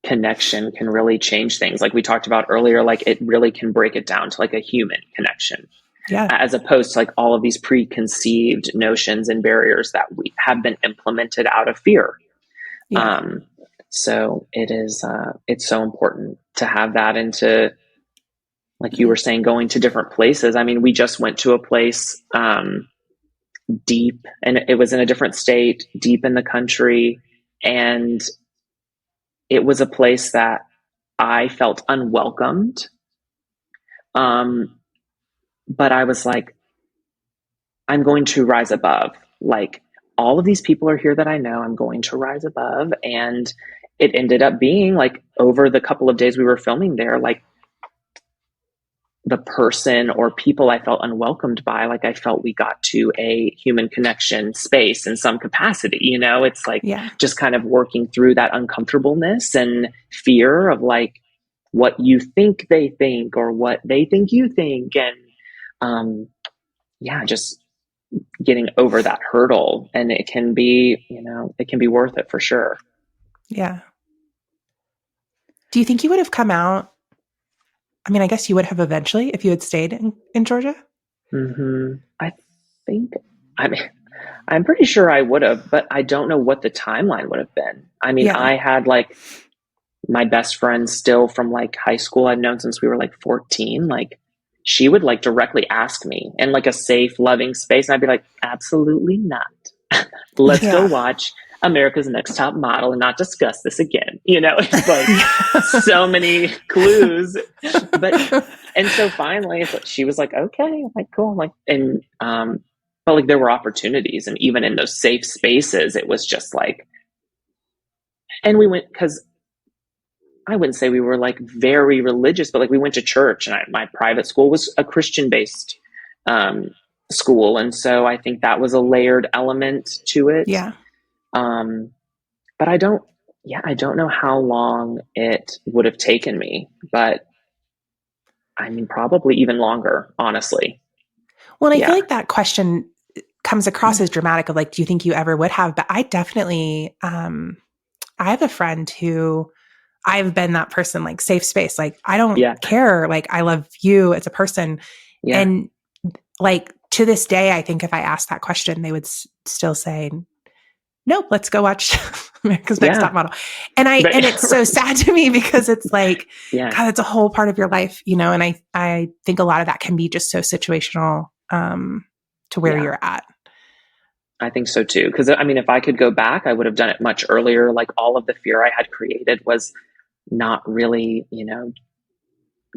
connection can really change things. Like we talked about earlier, like it really can break it down to like a human connection. As opposed to like all of these preconceived notions and barriers that we have been implemented out of fear. So it is, it's so important to have that, and to, like you were saying, going to different places. I mean, we just went to a place, deep, and it was in a different state, deep in the country. And it was a place that I felt unwelcomed. But I was like, I'm going to rise above. Like all of these people are here that I know, I'm going to rise above. And it ended up being like, over the couple of days we were filming there, like the person or people I felt unwelcomed by, like I felt we got to a human connection space in some capacity, you know. It's like just kind of working through that uncomfortableness and fear of like what you think they think or what they think you think. And just getting over that hurdle, and it can be, you know, it can be worth it for sure. Do you think you would have come out? I mean, I guess you would have eventually if you had stayed in Georgia. I think, I mean, I'm pretty sure I would have, but I don't know what the timeline would have been. I mean, Yeah. I had like my best friend still from like high school. I've known since we were like 14. Like she would like directly ask me in like a safe, loving space. And I'd be like, absolutely not. Let's go watch America's Next Top Model and not discuss this again. You know, it's like so many clues. And so finally she was like, okay, I'm like, cool. I'm like, and, but like there were opportunities, and even in those safe spaces, it was just like, and we went, cause I wouldn't say we were like very religious, but like we went to church, and my private school was a Christian based, school. And so I think that was a layered element to it. Yeah. But I don't know how long it would have taken me, but I mean, probably even longer, honestly. Well, and I feel like that question comes across as dramatic of like, do you think you ever would have? But I definitely, I have a friend who I've been that person, like safe space. Like, I don't care. Like, I love you as a person. Yeah. And like, to this day, I think if I asked that question, they would still say, nope, let's go watch America's Next Top Model. And and it's so sad to me because it's like, God, it's a whole part of your life, you know? And I think a lot of that can be just so situational, to where you're at. I think so too. Cause I mean, if I could go back, I would have done it much earlier. Like all of the fear I had created was not really, you know,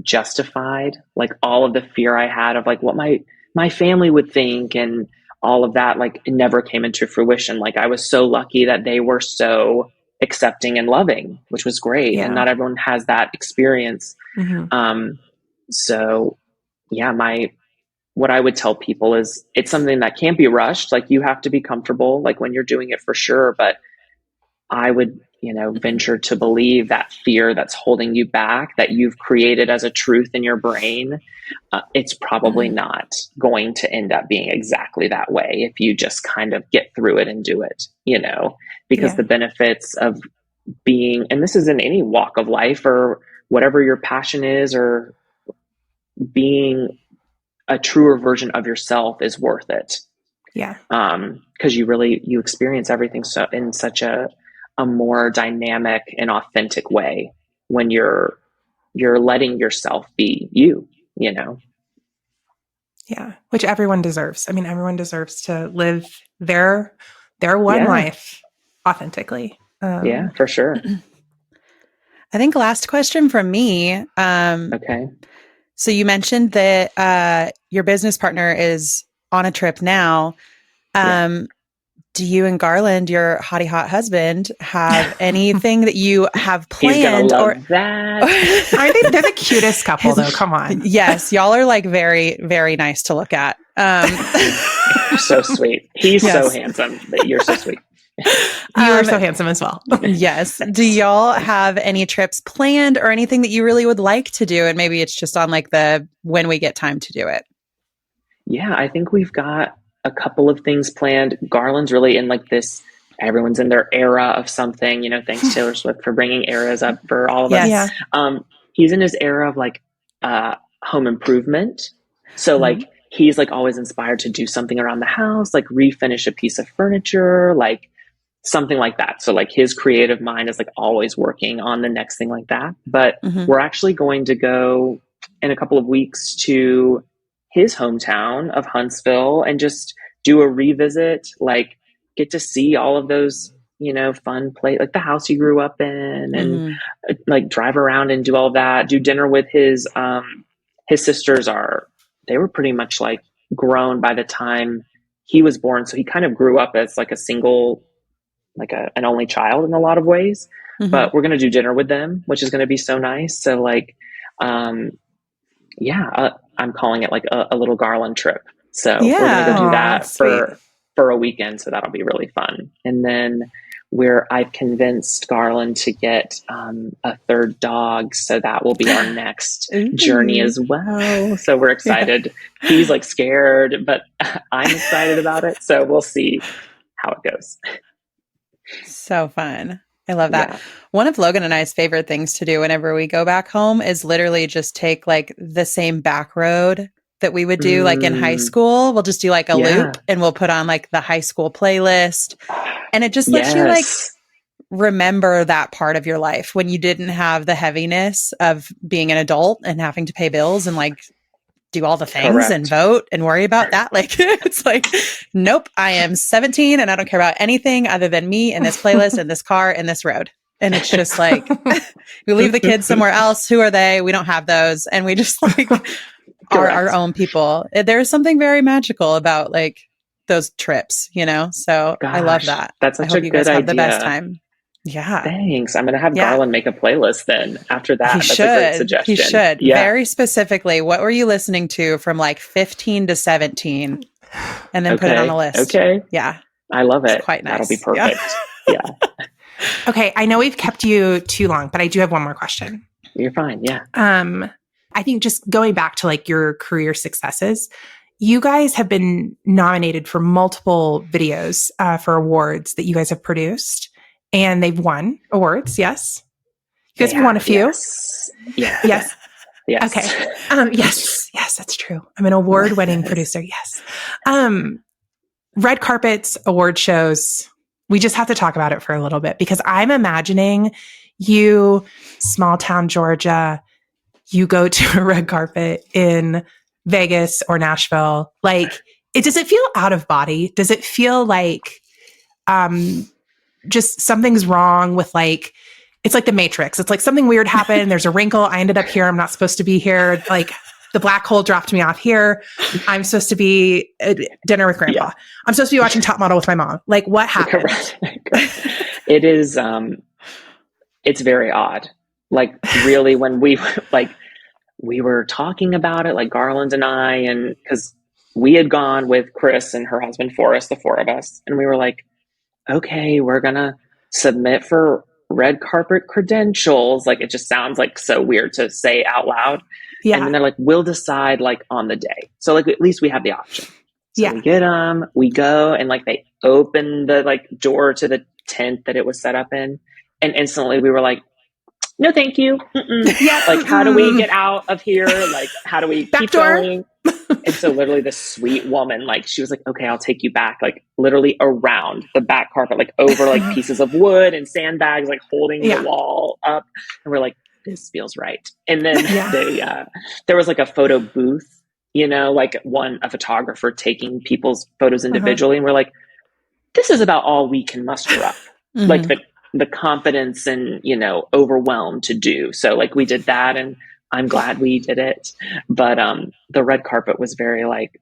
justified. Like all of the fear I had of like what my family would think and all of that, like it never came into fruition. Like I was so lucky that they were so accepting and loving, which was great. And not everyone has that experience. So what I would tell people is it's something that can't be rushed. Like you have to be comfortable, like when you're doing it for sure. But I would, you know, venture to believe that fear that's holding you back, that you've created as a truth in your brain, it's probably not going to end up being exactly that way if you just kind of get through it and do it, you know, because the benefits of being, and this is in any walk of life or whatever your passion is, or being a truer version of yourself is worth it. Yeah. Cause you experience everything so in such a more dynamic and authentic way when you're letting yourself be you know? Yeah. Which everyone deserves. I mean, everyone deserves to live their one life authentically. Yeah, for sure. I think last question from me. Okay. So you mentioned that your business partner is on a trip now. Do you and Garland, your hottie hot husband, have anything that you have planned? He's gonna love that. Aren't they? They're the cutest couple, though. Come on. Yes, y'all are like very, very nice to look at. So sweet. He's so handsome. But you're so sweet. You are so handsome as well. Yes. Do y'all have any trips planned or anything that you really would like to do? And maybe it's just on like the when we get time to do it. Yeah, I think we've got a couple of things planned. Garland's really in like this, everyone's in their era of something, you know, thanks Taylor Swift for bringing eras up for all of us. Yeah. He's in his era of like home improvement. So like he's like always inspired to do something around the house, like refinish a piece of furniture, like something like that. So like his creative mind is like always working on the next thing like that. But we're actually going to go in a couple of weeks to his hometown of Huntsville and just do a revisit, like get to see all of those, you know, fun play, like the house he grew up in, and like drive around and do all that, do dinner with his sisters they were pretty much like grown by the time he was born. So he kind of grew up as like a single, like an only child in a lot of ways, but we're going to do dinner with them, which is going to be so nice. So like, I'm calling it like a little Garland trip. So we're going to go do that for a weekend. So that'll be really fun. And then I've convinced Garland to get a third dog. So that will be our next journey as well. So we're excited. He's like scared, but I'm excited about it. So we'll see how it goes. So fun. I love that. Yeah. One of Logan and I's favorite things to do whenever we go back home is literally just take like the same back road that we would do like in high school. We'll just do like a loop and we'll put on like the high school playlist. And it just lets you like remember that part of your life when you didn't have the heaviness of being an adult and having to pay bills and like do all the things and vote and worry about that. Like, it's like, nope, I am 17 and I don't care about anything other than me and this playlist and this car and this road. And it's just like, we leave the kids somewhere else. Who are they? We don't have those. And we just like are our own people. There's something very magical about like those trips, you know? So I love that. That's such a good idea. You guys have the best time. Yeah. Thanks. I'm going to have Garland make a playlist then after that. That's a great suggestion. He should. Yeah. Very specifically, what were you listening to from like 15 to 17? And then put it on a list. Okay. Yeah. I love it. It's quite nice. That'll be perfect. Yeah. Okay. I know we've kept you too long, but I do have one more question. You're fine. Yeah. I think just going back to like your career successes, you guys have been nominated for multiple videos for awards that you guys have produced. And they've won awards, yes? You guys have won a few? Yes. Yeah. Yes. Yes. Okay. Yes. Yes, that's true. I'm an award-winning producer. Yes. Red carpets, award shows. We just have to talk about it for a little bit because I'm imagining you, small town Georgia, you go to a red carpet in Vegas or Nashville. Like, does it feel out of body? Does it feel like just something's wrong with like, it's like the Matrix. It's like something weird happened. There's a wrinkle. I ended up here. I'm not supposed to be here. Like the black hole dropped me off here. I'm supposed to be at dinner with grandpa. Yeah. I'm supposed to be watching Top Model with my mom. Like what happened? It is, it's very odd. Like really when we were talking about it, like Garland and I, and cause we had gone with Chris and her husband Forrest, the four of us. And we were like, okay, we're going to submit for red carpet credentials. Like, it just sounds like so weird to say out loud. Yeah. And then they're like, we'll decide like on the day. So like, at least we have the option. So we get them, we go and like, they open the like door to the tent that it was set up in. And instantly we were like, no, thank you. Yeah. Like, how do we get out of here? Like, how do we keep going? And so literally this sweet woman, like she was like, okay, I'll take you back, like literally around the back carpet, like over like pieces of wood and sandbags, like holding the wall up. And we're like, this feels right. And then there was like a photo booth, you know, like a photographer taking people's photos individually. And we're like, this is about all we can muster up. Like the confidence and, you know, overwhelmed to do. So like we did that and I'm glad we did it. But the red carpet was very like,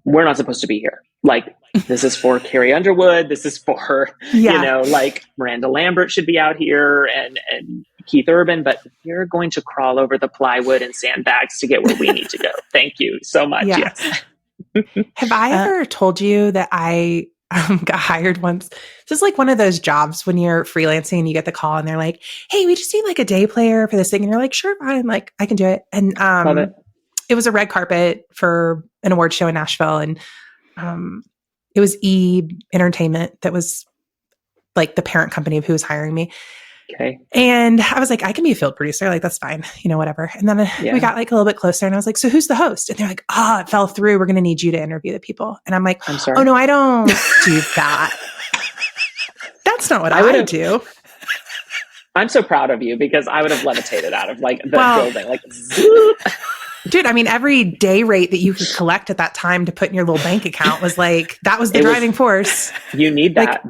we're not supposed to be here. Like, this is for Carrie Underwood. This is for, you know, like Miranda Lambert should be out here and Keith Urban. But you're going to crawl over the plywood and sandbags to get where we need to go. Thank you so much. Yes. Have I ever told you that I got hired once? This is like one of those jobs when you're freelancing and you get the call and they're like, hey, we just need like a day player for this thing. And you're like, sure, fine. Like I can do it. And it was a red carpet for an award show in Nashville. And it was E Entertainment that was like the parent company of who was hiring me. Okay. And I was like, I can be a field producer. Like, that's fine. You know, whatever. And then we got like a little bit closer and I was like, so who's the host? And they're like, it fell through. We're going to need you to interview the people. And I'm like, I'm sorry. Oh no, I don't do that. That's not what I would do. I'm so proud of you because I would have levitated out of like the building, like zoop. Dude, I mean, every day rate that you could collect at that time to put in your little bank account was like, that was the driving force. You need that.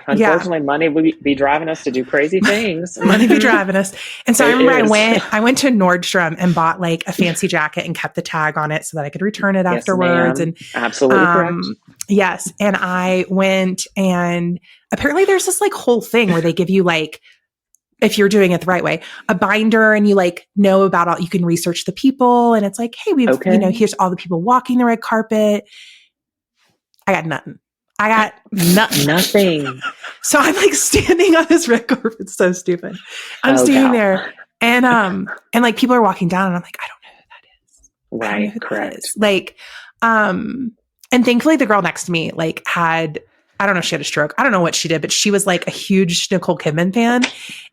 Unfortunately, money would be driving us to do crazy things. Money be driving us. And so I remember I went to Nordstrom and bought like a fancy jacket and kept the tag on it so that I could return it afterwards. Ma'am. And absolutely correct. Yes. And I went and apparently there's this like whole thing where they give you like, if you're doing it the right way, a binder and you like know about all, you can research the people and it's like, hey, you know, here's all the people walking the red carpet. I got nothing. Nothing. So I'm like standing on this red carpet. It's so stupid. I'm standing there and like people are walking down and I'm like, I don't know who that is. Right. Correct. Like, and thankfully the girl next to me like had, I don't know if she had a stroke. I don't know what she did, but she was like a huge Nicole Kidman fan.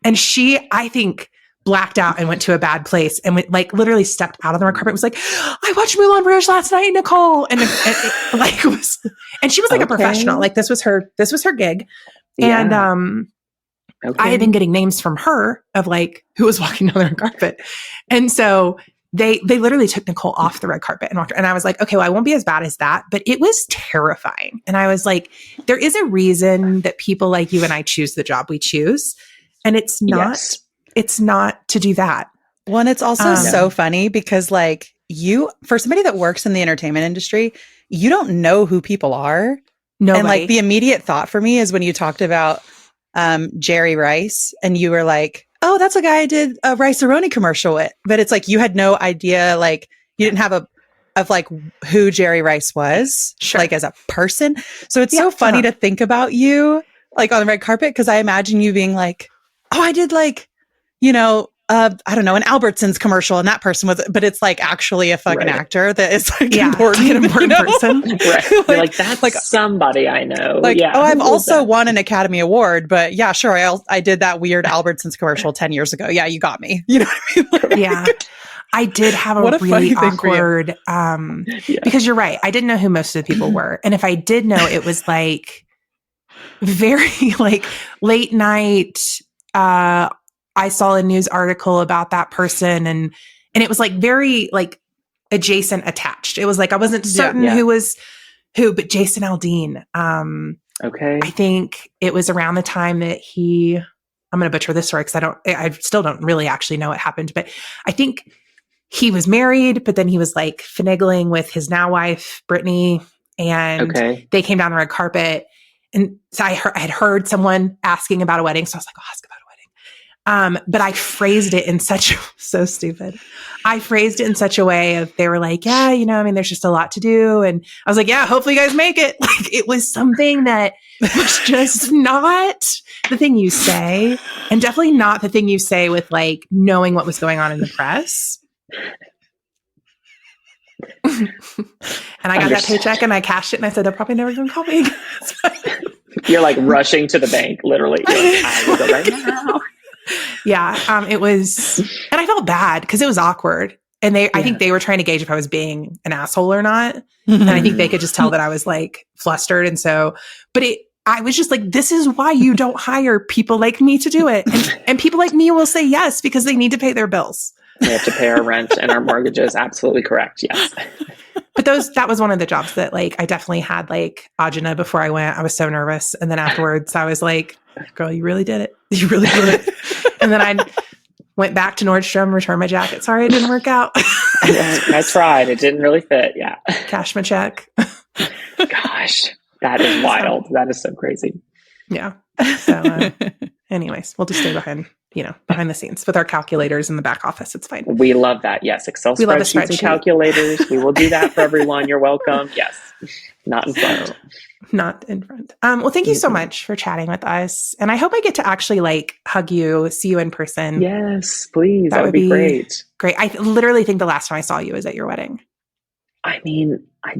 And she, I think, blacked out and went to a bad place and went, like literally stepped out on the red carpet. Was like, I watched Moulin Rouge last night, Nicole. And like was, and she was like a professional. Like this was her gig. Yeah. And I had been getting names from her of like who was walking down the red carpet. And so they literally took Nicole off the red carpet and walked her. And I was like, okay, well, I won't be as bad as that, but it was terrifying. And I was like, there is a reason that people like you and I choose the job we choose. And it's not to do that. Well, and it's also so funny because like for somebody that works in the entertainment industry, you don't know who people are. Nobody. And like the immediate thought for me is when you talked about Jerry Rice and you were like, oh, that's a guy I did a Rice-A-Roni commercial with. But it's like you had no idea, like you didn't have of like who Jerry Rice was, like as a person. So it's so funny to think about you like on the red carpet because I imagine you being like, oh, I did like, you know, I don't know, an Albertsons commercial and that person was, but it's like actually a fucking actor that is like important person. Right. like that's like somebody I know. Like, oh, I've also won an Academy Award, but yeah, sure. I did that weird Albertsons commercial 10 years ago. Yeah, you got me. You know what I mean? Yeah. I did have a really awkward, because you're right. I didn't know who most of the people were. And if I did know, it was like very like late night, I saw a news article about that person and it was like very like adjacent attached. It was like, I wasn't certain who was who, but Jason Aldean. I think it was around the time that I'm going to butcher this story because I still don't really actually know what happened, but I think he was married, but then he was like finagling with his now wife, Brittany, and they came down the red carpet. And so I had heard someone asking about a wedding. So I was like, I'll ask about a wedding. But I phrased it in so stupid. I phrased it in such a way of, they were like, yeah, you know, I mean, there's just a lot to do. And I was like, yeah, hopefully you guys make it. Like it was something that was just not the thing you say, and definitely not the thing you say with like knowing what was going on in the press. And I got that paycheck and I cashed it and I said, they're probably never going to call me again. You're like rushing to the bank, literally. You're like, I will go right now. Yeah, it was, and I felt bad because it was awkward. And I think they were trying to gauge if I was being an asshole or not. And I think they could just tell that I was like flustered. And so, but I was just like, this is why you don't hire people like me to do it. And people like me will say yes because they need to pay their bills. We have to pay our rent and our mortgages. Absolutely correct. Yes. But that was one of the jobs that like, I definitely had like agina before I went. I was so nervous. And then afterwards I was like, girl, you really did it. You really did it. And then I went back to Nordstrom, returned my jacket. Sorry, it didn't work out. I tried. It didn't really fit. Yeah. Cash my check. Gosh, that is wild. That is so crazy. Yeah. So anyways, we'll just stay behind the scenes with our calculators in the back office. It's fine. We love that. Yes. Excel spreadsheets and calculators. We will do that for everyone. You're welcome. Yes. Not in front. Not in front. Well, thank you so much for chatting with us. And I hope I get to actually like hug you, see you in person. Yes, please. That would be great. Great. I literally think the last time I saw you was at your wedding. I mean, I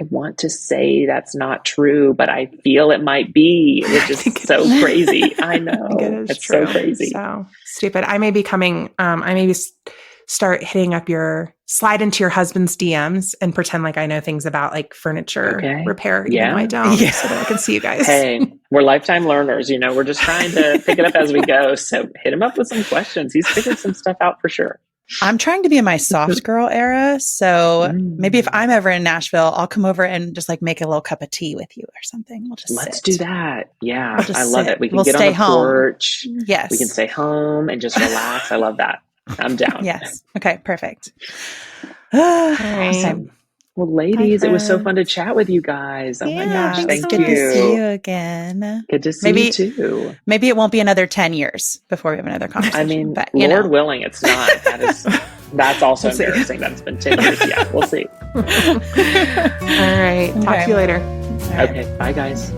want to say that's not true, but I feel it might be, which is so crazy. I know. It's true. So crazy. So stupid. I may be coming, start hitting up slide into your husband's DMs and pretend like I know things about like furniture repair. Even though I don't, so that I can see you guys. Hey, we're lifetime learners. We're just trying to pick it up as we go. So hit him up with some questions. He's figured some stuff out for sure. I'm trying to be in my soft girl era. So maybe if I'm ever in Nashville, I'll come over and just like make a little cup of tea with you or something. Let's do that. Yeah. I love it. We can get on the porch. Yes. We can stay home and just relax. I love that. I'm down. Yes. Okay. Perfect. Awesome. Well, ladies, it was so fun to chat with you guys. Oh my gosh. Thank you. Good to see you again. Good to see you too. Maybe it won't be another 10 years before we have another conversation. I mean, but, Lord willing, it's not. That's also embarrassing that it's been 10 years. Yeah, we'll see. All right. Talk to you later. Okay. Bye, guys.